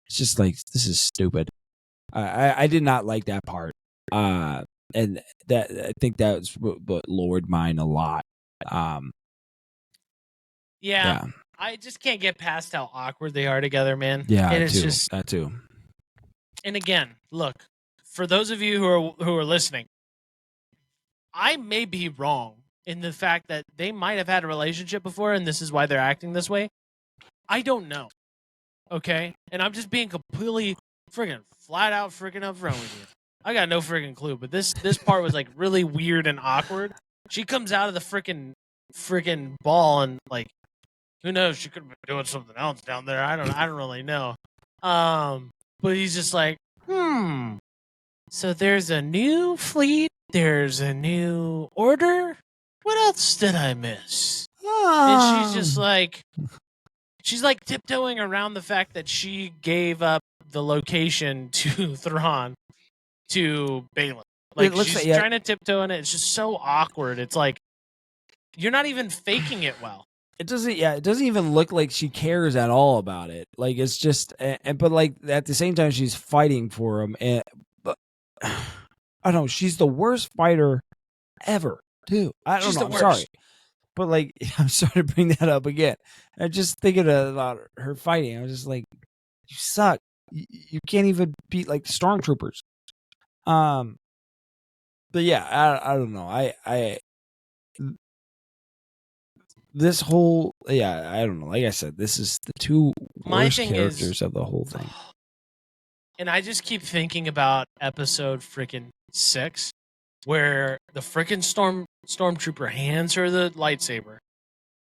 It's just like, this is stupid. I did not like that part. and that I think that's what lowered mine a lot. Yeah. I just can't get past how awkward they are together, man. Yeah, and it's just that too. And again, look, for those of you who are listening, I may be wrong in the fact that they might have had a relationship before, and this is why they're acting this way. I don't know. Okay, and I'm just being completely friggin' flat out friggin' upfront with you. I got no friggin' clue, but this part was like really weird and awkward. She comes out of the friggin' ball and like, who knows? She could have been doing something else down there. I don't really know. But he's just like, so there's a new fleet. There's a new order. What else did I miss? And she's just like, tiptoeing around the fact that she gave up the location to Thrawn to Balin. Like, she's trying to tiptoe in it. It's just so awkward. It's like, you're not even faking it well. It doesn't even look like she cares at all about it. Like, it's just, but like at the same time, she's fighting for him. But I don't know. She's the worst fighter ever, too. I don't know. I'm sorry. But like, I'm sorry to bring that up again. I'm just thinking about her fighting. I was just like, you suck. You can't even beat like stormtroopers. But yeah, I don't know. This whole, I don't know. Like I said, this is the two worst characters of the whole thing. And I just keep thinking about episode freaking 6, where the freaking stormtrooper hands her the lightsaber,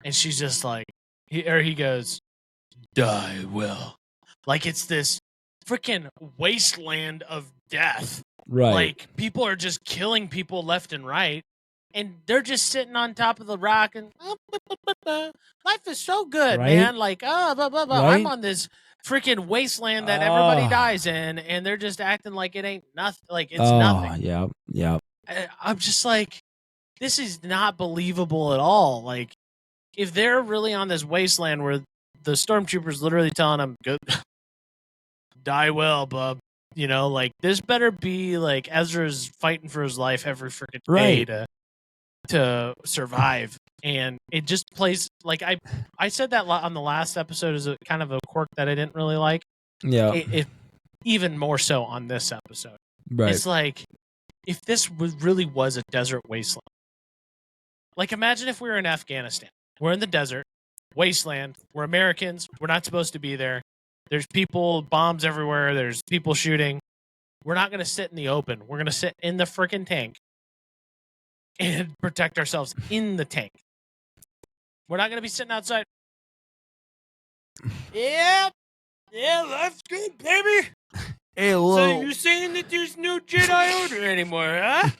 and she's just like, he goes, "Die well." Like, it's this freaking wasteland of death. Right. Like, people are just killing people left and right. And they're just sitting on top of the rock and life is so good, man. Like, right? I'm on this freaking wasteland that everybody dies in, and they're just acting like it ain't nothing. Like, it's nothing. Yeah. I'm just like, this is not believable at all. Like, if they're really on this wasteland where the stormtroopers literally telling them, "Good, die well, bub." You know, like, this better be like Ezra's fighting for his life every freaking day to survive. And it just plays like, I said that on the last episode as a kind of a quirk that I didn't really like. Yeah. It even more so on this episode. Right. It's like, if this really was a desert wasteland, like, imagine if we were in Afghanistan. We're in the desert wasteland. We're Americans. We're not supposed to be there. There's people, bombs everywhere. There's people shooting. We're not going to sit in the open. We're going to sit in the freaking tank and protect ourselves in the tank. We're not going to be sitting outside. Yeah, life's good, baby. Hey, so you're saying that there's no Jedi Order anymore, huh?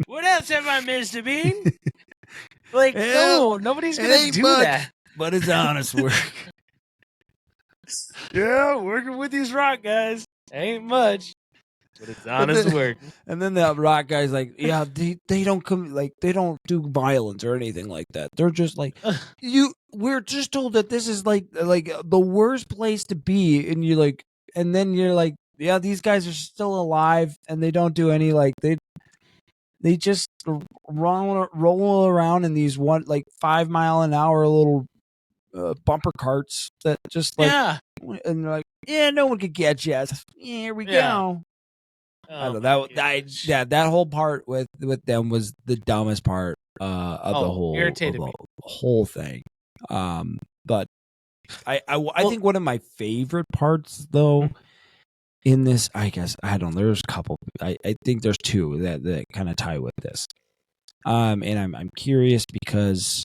What else have I missed, Sabine? Like, no, nobody's going to do that. But it's honest work. Yeah, working with these rock guys. Ain't much. But it's honest work. And then the rock guy's like, yeah, they don't come, like, they don't do violence or anything like that. They're just like, we're just told that this is like the worst place to be, and you're like, and then you're like, yeah, these guys are still alive, and they don't do any, like, they just roll around in these 5 mile an hour little bumper carts that just like, and they're like, yeah, no one could catch us. Here we go. I don't know, that whole part with them was the dumbest part of the whole thing. But I think one of my favorite parts though in this, I guess, I don't know, there's a couple. I think there's two that kind of tie with this. And I'm curious because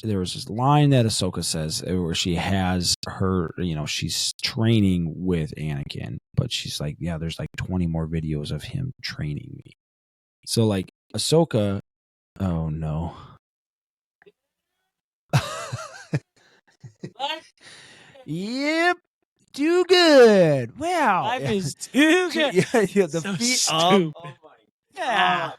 there was this line that Ashoka says where she has her, she's training with Anakin, but she's like, yeah, there's like 20 more videos of him training me. So like Ashoka, oh no. Yep. Too good. Wow. Life is too good. Yeah, the so feet stupid. up. Oh my God.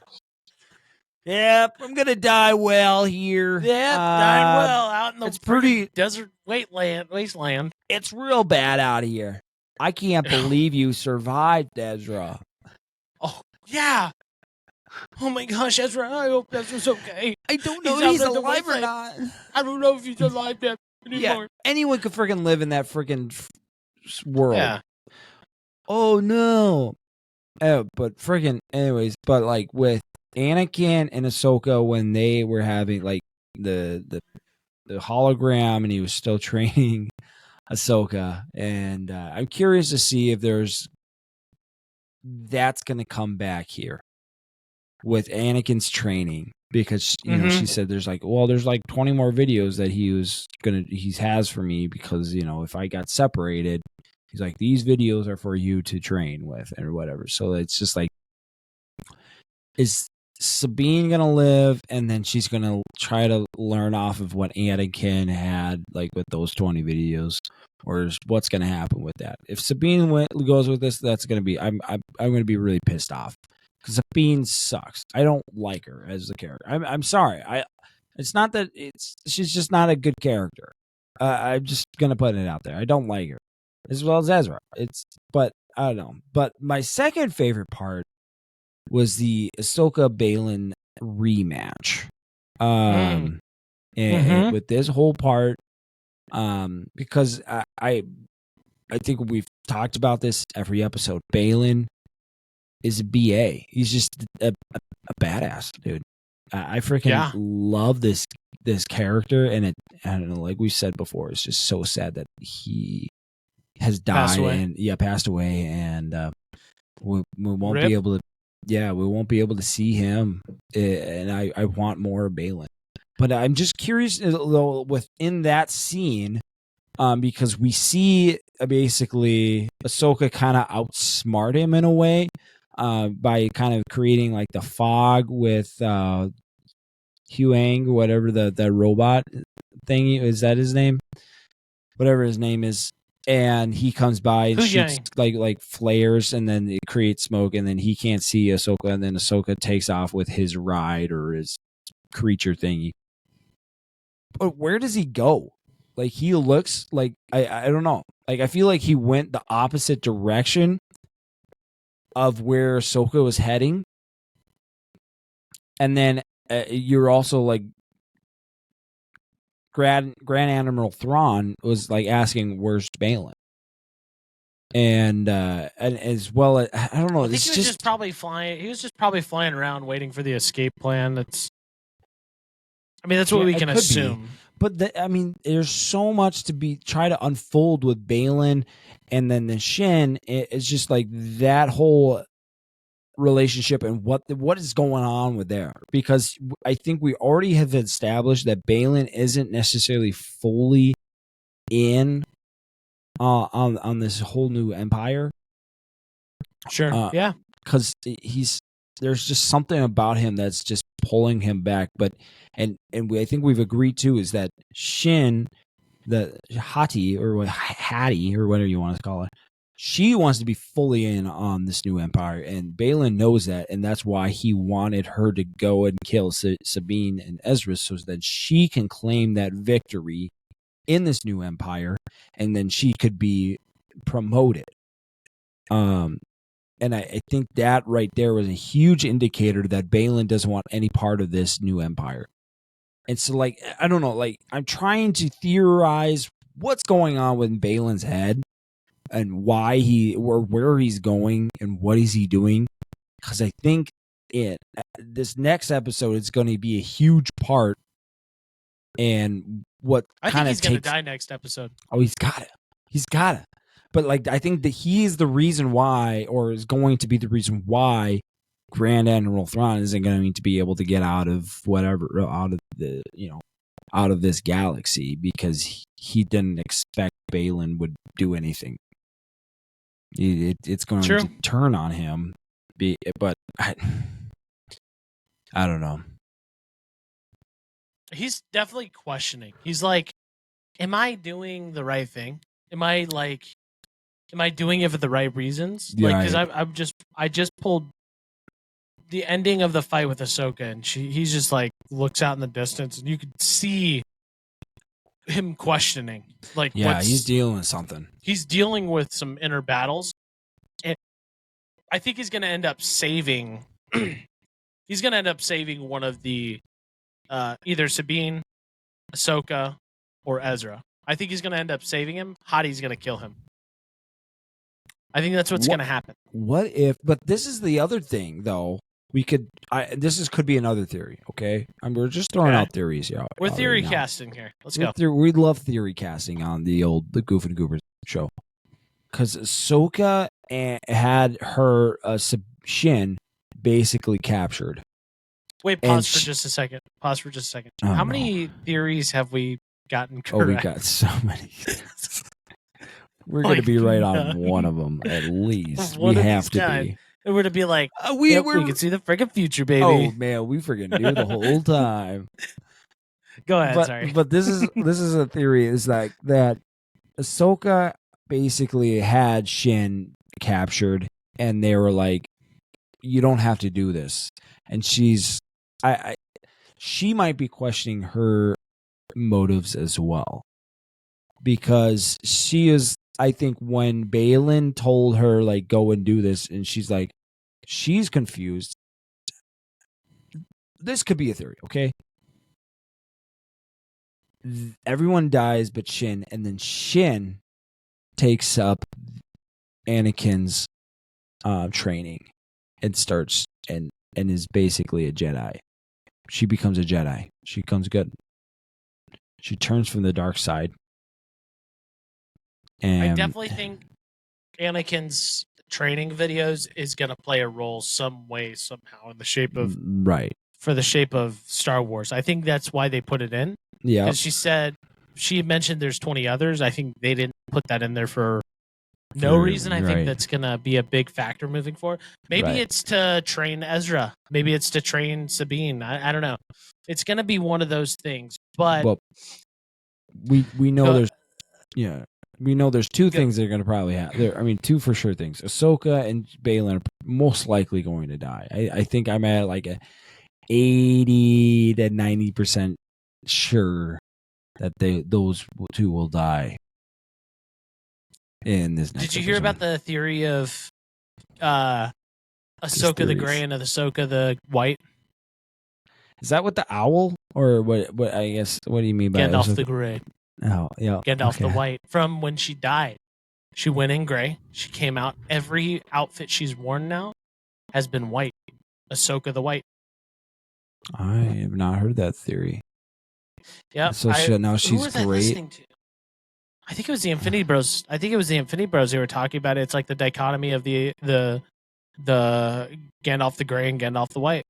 Yep, I'm gonna die well here. Yep, die well out in the pretty desert wasteland. It's real bad out here. I can't believe you survived, Ezra. Oh yeah, Oh my gosh, Ezra! I hope Ezra's okay. I don't know He's if he's out there alive or with not. I don't know if he's alive yet anymore. Yeah, anyone could freaking live in that freaking world. Yeah. Oh no. Oh, but freaking anyways, but like with Anakin and Ahsoka when they were having like the hologram and he was still training Ahsoka, and I'm curious to see if that's going to come back here with Anakin's training, because you know she said there's like 20 more videos that he has for me, because you know if I got separated, he's like, these videos are for you to train with or whatever. So it's just like, is Sabine gonna live, and then she's gonna try to learn off of what Anakin had like with those 20 videos, or what's gonna happen with that? If Sabine goes with this, that's gonna be I'm gonna be really pissed off, because Sabine sucks. I don't like her as a character. I'm sorry. It's not that she's just not a good character. I'm just gonna put it out there. I don't like her as well as Ezra. But I don't know. But my second favorite part was the Ahsoka Balin rematch. And with this whole part, because I think we've talked about this every episode. Balin is a BA. He's just a badass, dude. I freaking love this character, and I don't know, like we said before, it's just so sad that he has died and passed away, and we won't be able to. Yeah, we won't be able to see him, and I want more of Balin. But I'm just curious, though, within that scene, because we see basically Ahsoka kind of outsmart him in a way, by kind of creating like the fog with Huang, whatever the robot thing is, that his name? Whatever his name is. And he comes by and shoots like flares, and then it creates smoke, and then he can't see Ahsoka, and then Ahsoka takes off with his ride or his creature thingy. But where does he go? Like, he looks like I don't know. Like, I feel like he went the opposite direction of where Ahsoka was heading. And then you're also like, Grand Admiral Thrawn was like asking, "Where's Balin?" And as well, I don't know. I think he was just probably flying. He was just probably flying around waiting for the escape plan. That's what we can assume. But there's so much to try to unfold with Balin, and then the Shin. It's just like that whole relationship and what is going on with there, because I think we already have established that Balin isn't necessarily fully in on this whole new empire. Sure. Yeah, because there's just something about him that's just pulling him back. But I think we've agreed too is that Shin, the Hattie or whatever you want to call it, she wants to be fully in on this new empire, and Balin knows that, and that's why he wanted her to go and kill Sabine and Ezra, so that she can claim that victory in this new empire, and then she could be promoted. And I think that right there was a huge indicator that Balin doesn't want any part of this new empire. And so, like, I don't know, like, I'm trying to theorize what's going on with Balin's head, and why where he's going, and what is he doing? Because I think this next episode is going to be a huge part. And what I think he's going to die next episode. Oh, he's got it. But like, I think that he is the reason why, or is going to be the reason why, Grand Admiral Thrawn isn't going to be able to get out of this galaxy, because he didn't expect Balin would do anything. It's going to turn on him, but I don't know. He's definitely questioning. He's like, am I doing the right thing? Am I doing it for the right reasons? Yeah, like, because I just pulled the ending of the fight with Ahsoka, and he's just like looks out in the distance, and you could see him questioning. Like, he's dealing with something. He's dealing with some inner battles, and I think he's going to end up saving He's gonna end up saving one of the either Sabine, Ahsoka, or Ezra. I think he's gonna end up saving him. Hottie's gonna kill him. I think that's what's gonna happen. What if? But this is the other thing, though. We could. Could be another theory. Okay, we're just throwing out theories here. We're theory casting here. Let's go. We love theory casting on the Goof and Goober show, because Ahsoka had her Shin basically captured. Wait, pause for just a second. How many theories have we gotten correct? Oh, we got so many. We're going to be right on one of them at least. We have to be. And we're to be like, we can see the freaking future, baby. Oh man, we freaking knew the whole time. Go ahead, sorry. But this is a theory. Is like that Ahsoka basically had Shin captured, and they were like, "You don't have to do this," and she might be questioning her motives as well, because she is. I think when Balin told her, like, go and do this, and she's confused. This could be a theory, okay? Everyone dies but Shin, and then Shin takes up Anakin's training and starts and is basically a Jedi. She becomes a Jedi. She becomes good. She turns from the dark side. And I definitely think Anakin's training videos is going to play a role some way, somehow, in the shape of for the shape of Star Wars. I think that's why they put it in. Yeah, because she mentioned there's 20 others. I think they didn't put that in there for no reason. I think that's going to be a big factor moving forward. Maybe it's to train Ezra. Maybe it's to train Sabine. I don't know. It's going to be one of those things. But we know we know there's two things they're going to probably have. Two for sure things. Ahsoka and Balin are most likely going to die. I think I'm at like a 80 to 90% sure that those two will die in this next Did you hear about the theory of Ahsoka the Gray and Ahsoka the White? Is that what the owl? Or what I guess, what do you mean by Gandalf Ahsoka? the Gray? Oh, yeah. Gandalf the White. From when she died. She went in gray. She came out. Every outfit she's worn now has been white. Ahsoka the White. I have not heard that theory. Yeah. So now she's great. I think it was the Infinity Bros. Who were talking about it. It's like the dichotomy of the Gandalf the Gray and Gandalf the White.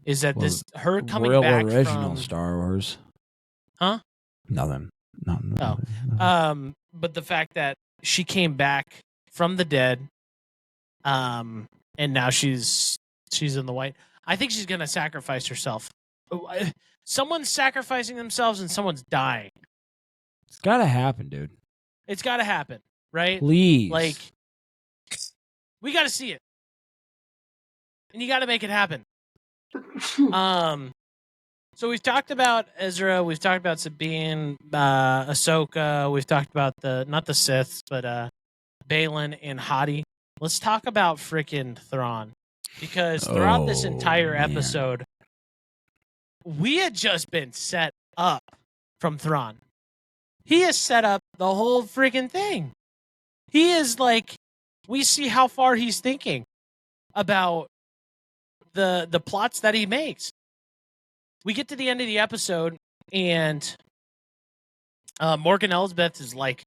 Is that her coming back original from Star Wars? Huh? Nothing. No. But the fact that she came back from the dead, and now she's in the white. I think she's gonna sacrifice herself. Someone's sacrificing themselves and someone's dying. It's gotta happen, dude. It's gotta happen, right? Please. Like, we gotta see it, and you gotta make it happen. So we've talked about Ezra, we've talked about Sabine, Ahsoka, we've talked about not the Siths, but Balin and Hottie. Let's talk about frickin' Thrawn. Because throughout this entire episode, we had just been set up from Thrawn. He has set up the whole freaking thing. He is like, we see how far he's thinking about the plots that he makes. We get to the end of the episode, and Morgan Elsbeth is like,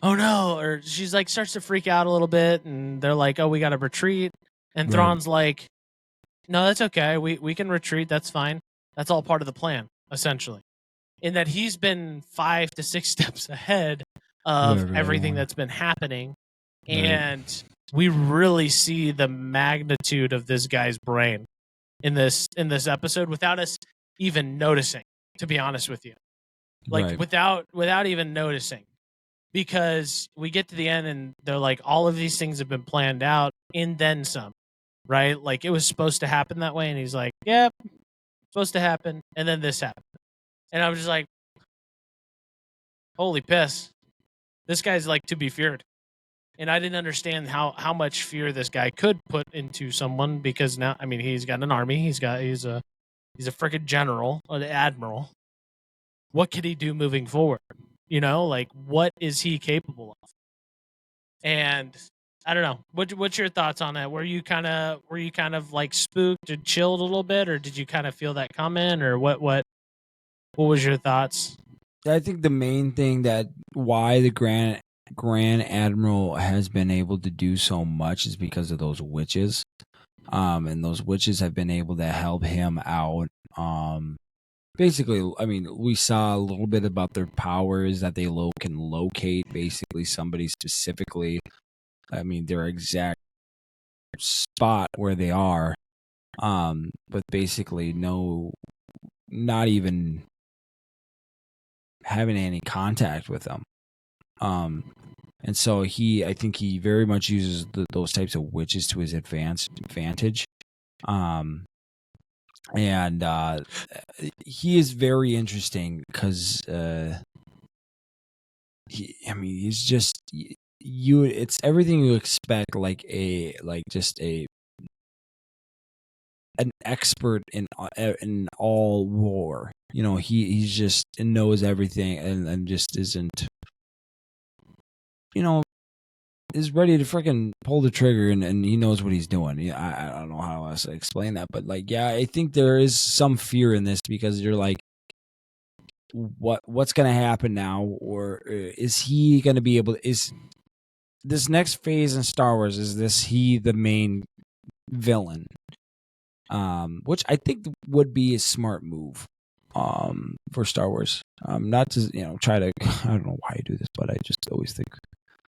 oh no, or she's like, starts to freak out a little bit, and they're like, oh, we got to retreat. And Thrawn's like, no, that's okay. We can retreat. That's fine. That's all part of the plan, essentially. In that he's been 5 to 6 steps ahead of everything that's been happening. Right. And we really see the magnitude of this guy's brain in this episode without us even noticing, to be honest with you. Like, without even noticing. Because we get to the end and they're like, all of these things have been planned out and then some. Right? Like, it was supposed to happen that way. And he's like, yep, supposed to happen. And then this happened. And I was just like, holy piss. This guy's like to be feared. And I didn't understand how much fear this guy could put into someone, because now, I mean, he's got an army. He's a freaking general, or the admiral. What could he do moving forward? You know, like, what is he capable of? And I don't know. What's your thoughts on that? Were you kind of like spooked and chilled a little bit, or did you kind of feel that coming, or what was your thoughts? I think the main thing that why the Grand Admiral has been able to do so much is because of those witches. And those witches have been able to help him out. Basically, I mean, we saw a little bit about their powers, that they can locate basically somebody specifically. I mean, their exact spot where they are. But basically not even having any contact with them. And so I think he very much uses those types of witches to his advantage. And he is very interesting because he's just it's everything you expect, like an expert in all war. You know, he's just knows everything and just isn't, you know, is ready to freaking pull the trigger and he knows what he's doing. Yeah, I don't know how else to explain that, but like, yeah, I think there is some fear in this because you're like, what's going to happen now? Or is he going to be able to, is this next phase in Star Wars, is he the main villain? Which I think would be a smart move for Star Wars. Not to, you know, try to, I don't know why I do this, but I just always think,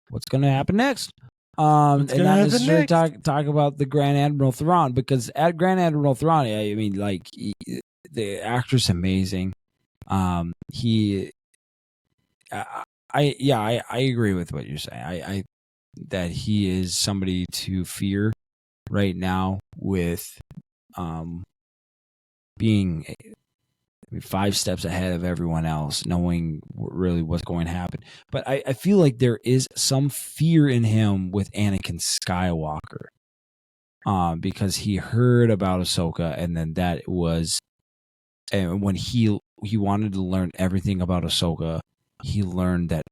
what's going to happen next? And not necessarily talk about the Grand Admiral Thrawn, because at Grand Admiral Thrawn, I mean, like, the actor's amazing. I agree with what you're saying. That he is somebody to fear right now, with being 5 steps ahead of everyone else, knowing really what's going to happen. But I feel like there is some fear in him with Anakin Skywalker, because he heard about Ahsoka, and then that was, and when he wanted to learn everything about Ahsoka, he learned that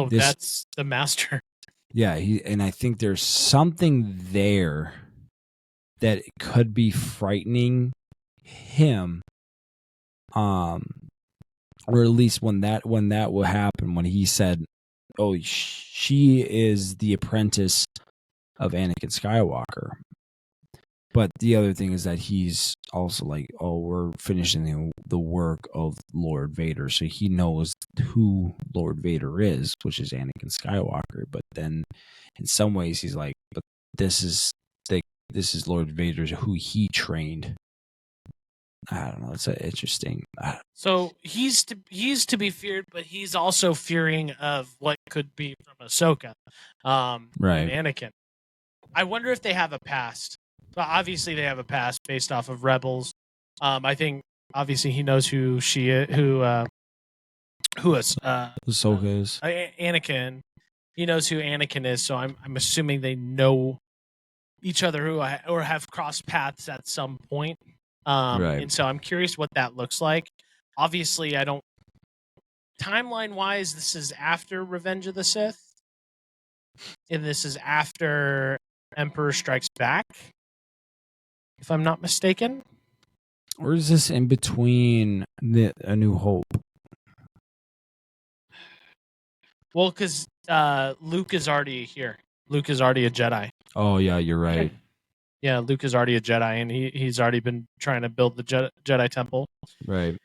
that's the master. Yeah, and I think there's something there that could be frightening him, or at least when that will happen, when he said, "Oh, she is the apprentice of Anakin Skywalker." But the other thing is that he's also like, "Oh, we're finishing the work of Lord Vader," so he knows who Lord Vader is, which is Anakin Skywalker. But then, in some ways, he's like, "But this is Lord Vader, who he trained." I don't know. It's interesting. So he's to be feared, but he's also fearing of what could be from Ahsoka, right? And Anakin. I wonder if they have a past. So obviously, they have a past based off of Rebels. I think obviously he knows who she is, who is Ahsoka is. Anakin. He knows who Anakin is, so I'm assuming they know each other, or have crossed paths at some point. Right. And so I'm curious what that looks like. Obviously, I don't. Timeline wise, this is after Revenge of the Sith, and this is after Emperor Strikes Back, if I'm not mistaken. Or is this in between A New Hope? Well, because Luke is already here. Luke is already a Jedi. Oh yeah, you're right. Yeah, Luke is already a Jedi, and he's already been trying to build the Jedi Temple. Right.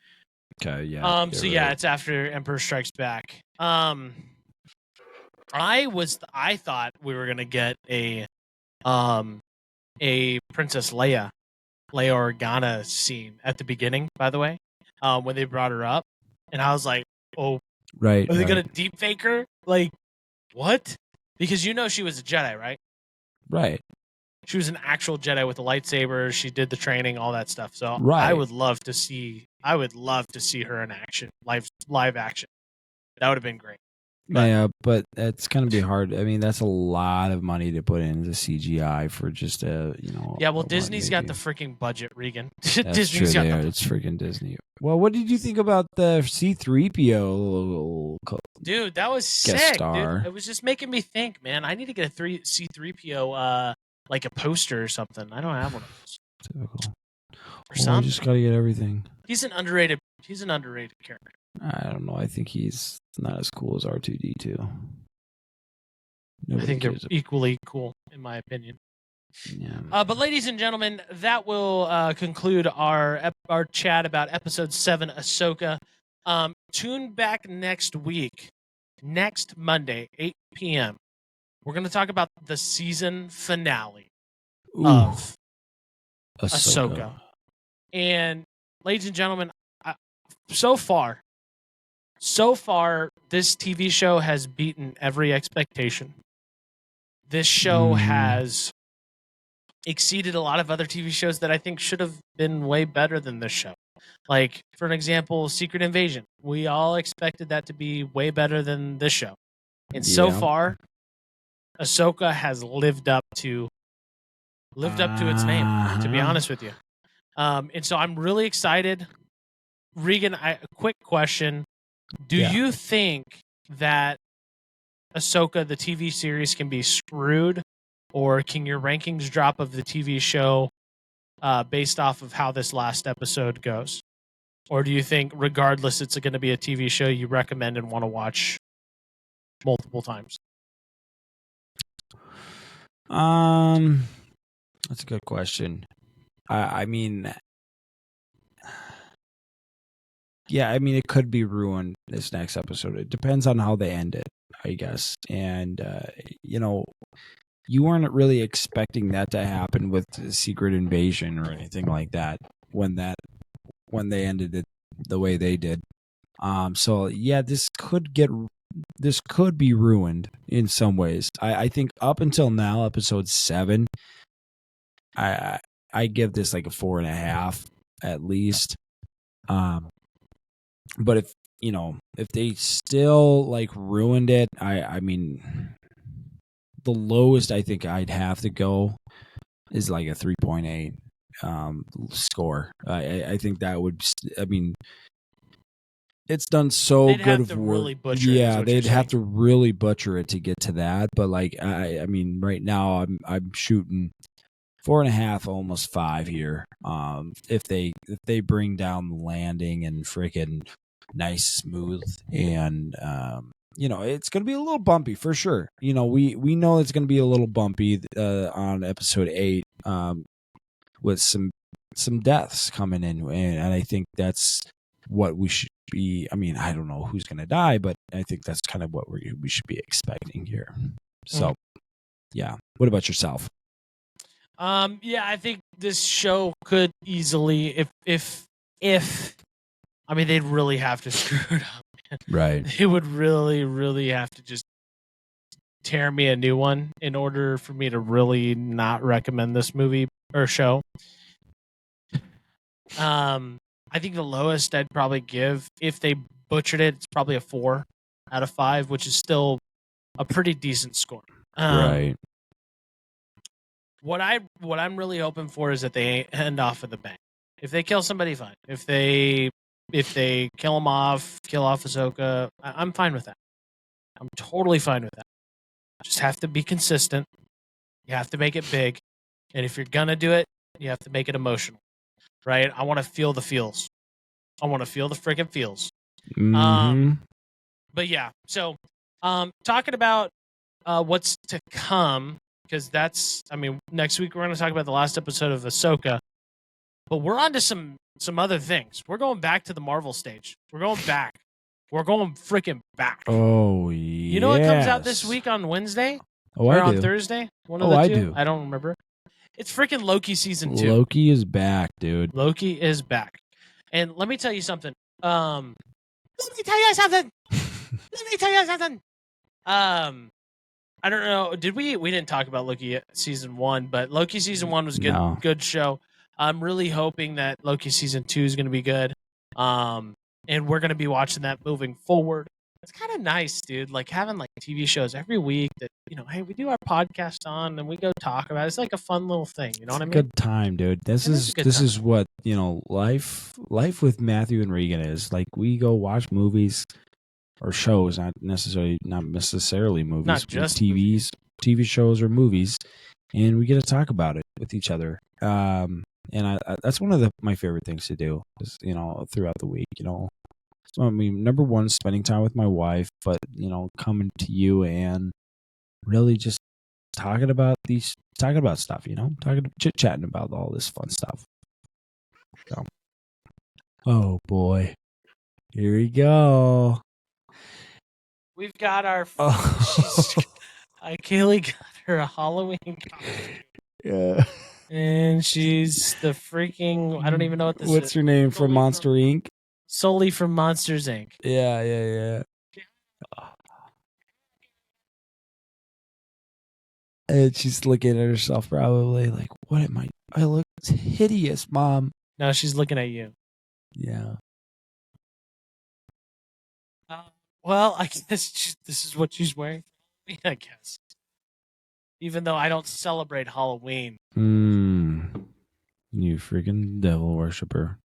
Okay. Yeah. So yeah, it's after Emperor Strikes Back. I thought we were gonna get a Princess Leia Organa scene at the beginning. By the way, when they brought her up, and I was like, oh, right. Are they gonna deep fake her? Like, what? Because you know she was a Jedi, right? Right. She was an actual Jedi with a lightsaber. She did the training, all that stuff. So right. I would love to see her in action, live action. That would have been great. Yeah, but it's gonna be hard. I mean, that's a lot of money to put into CGI for just a Yeah, well, Disney's got the freaking budget, Regan. Disney's true. got It's freaking Disney. Well, what did you think about the C-3PO? Dude, that was Guest sick. star. Dude. It was just making me think, man. I need to get a C-3PO, like a poster or something. I don't have one of those. Typical. Or something. You just gotta get everything. He's an underrated character. I don't know. I think he's not as cool as R2-D2. I think they're equally cool, in my opinion. Yeah. But ladies and gentlemen, that will conclude our chat about episode 7, Ahsoka. Tune back next week, next Monday, 8 p.m. We're going to talk about the season finale of Ahsoka. And ladies and gentlemen, so far, this TV show has beaten every expectation. This show has exceeded a lot of other TV shows that I think should have been way better than this show. Like, for an example, Secret Invasion. We all expected that to be way better than this show. And so far, Ahsoka has lived up to its name, to be honest with you. And so I'm really excited. Regan, a quick question. Do you think that Ahsoka, the TV series, can be screwed, or can your rankings drop of the TV show based off of how this last episode goes? Or do you think, regardless, it's going to be a TV show you recommend and want to watch multiple times? That's a good question. I mean, it could be ruined this next episode. It depends on how they end it, I guess. And, you weren't really expecting that to happen with the Secret Invasion or anything like that when they ended it the way they did. So yeah, this could be ruined in some ways. I think up until now, episode 7, I give this like a 4.5 at least. But if they still like ruined it, I mean, the lowest I think I'd have to go is like a 3.8 score. I think that would. I mean, it's done so they'd good have to of work. Really butcher yeah, it, they'd have to really butcher it to get to that. But like, I mean, right now I'm shooting 4.5, almost 5 here. If they bring down the landing and freaking nice, smooth, and it's going to be a little bumpy for sure. We know it's going to be a little bumpy on episode 8 with some deaths coming in, and I think that's what we should be. I mean, I don't know who's going to die, but I think that's kind of what we should be expecting here. So, yeah. What about yourself? I think this show could easily, if I mean, they'd really have to screw it up. Man. Right. They would really, really have to just tear me a new one in order for me to really not recommend this movie or show. I think the lowest I'd probably give, if they butchered it, it's probably a 4 out of 5, which is still a pretty decent score. Right. What I'm really hoping for is that they end off with a bang. If they kill somebody, fine. If they kill him off, kill off Ahsoka, I'm fine with that. I'm totally fine with that. Just have to be consistent. You have to make it big. And if you're gonna do it, you have to make it emotional. Right? I want to feel the feels. I want to feel the freaking feels. Mm-hmm. But yeah, so talking about what's to come, because next week we're going to talk about the last episode of Ahsoka, but we're on to some other things. We're going back to the Marvel stage. We're going back. We're going freaking back. Oh, yeah. You know what comes out this week on Wednesday? Oh, or I do. on Thursday? One of the two? I do. I don't remember. It's freaking Loki season 2. Loki is back, dude. Loki is back. And let me tell you something. I don't know. We didn't talk about Loki season 1, but Loki season 1 was good. No. Good show. I'm really hoping that Loki season 2 is going to be good. And we're going to be watching that moving forward. It's kind of nice, dude. Like having like TV shows every week that, hey, we do our podcast on and we go talk about it. It's like a fun little thing. You know what I mean? Good time, dude. This is what, life with Matthew and Regan is. Like we go watch movies or shows, not necessarily movies, not just TV shows or movies, and we get to talk about it with each other. And that's one of my favorite things to do is, throughout the week, So, I mean, number one, spending time with my wife, but, coming to you and really just talking about stuff, chit-chatting about all this fun stuff. So, oh, boy. Here we go. We've got our... Oh. Kaylee got her a Halloween costume. Yeah. And she's the freaking... I don't even know what this is. What's her name from Monster Inc.? Solely from Monsters, Inc. Yeah. And she's looking at herself probably like, what am I? I look hideous, Mom. No, she's looking at you. Yeah. Well, I guess this is what she's wearing. I guess. Even though I don't celebrate Halloween. You freaking devil worshiper.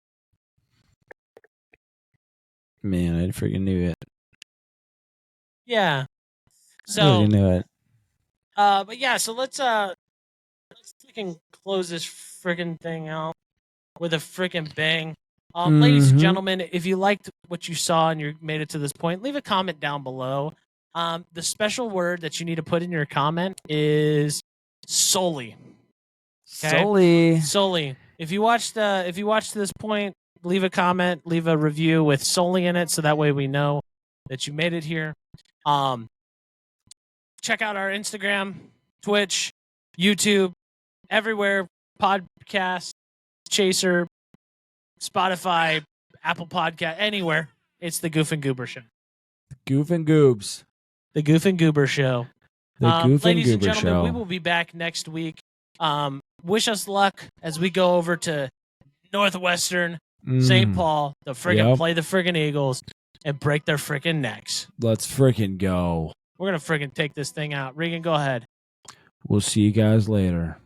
Man, I freaking knew it. Yeah. So I knew it. But yeah, so let's freaking close this freaking thing out with a freaking bang. Ladies and gentlemen, if you liked what you saw and you made it to this point, leave a comment down below. The special word that you need to put in your comment is solely. Okay? Solely. If you watched to this point, leave a comment, leave a review with solely in it, so that way we know that you made it here. Check out our Instagram, Twitch, YouTube, everywhere, podcast, Chaser, Spotify, Apple Podcast, anywhere. It's the Goof and Goober Show. Goof and Goobs. The Goof and Goober Show. The Goof and ladies Goober and gentlemen, Show. we will be back next week. Wish us luck as we go over to Northwestern St. Paul to play the friggin' Eagles and break their friggin' necks. Let's friggin' go. We're going to friggin' take this thing out. Regan, go ahead. We'll see you guys later.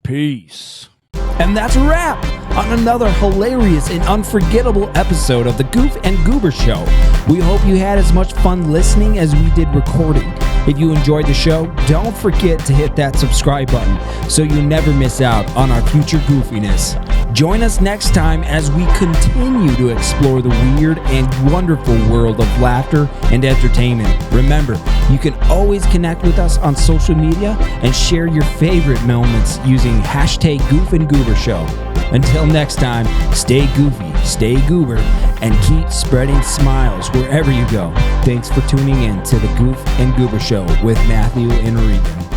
Peace. And that's a wrap on another hilarious and unforgettable episode of the Goof and Goober Show. We hope you had as much fun listening as we did recording. If you enjoyed the show, don't forget to hit that subscribe button so you never miss out on our future goofiness. Join us next time as we continue to explore the weird and wonderful world of laughter and entertainment. Remember, you can always connect with us on social media and share your favorite moments using hashtag Goof and Goober Show. Until next time, stay goofy, stay goober, and keep spreading smiles wherever you go. Thanks for tuning in to the Goof and Goober Show with Matthew and Regan.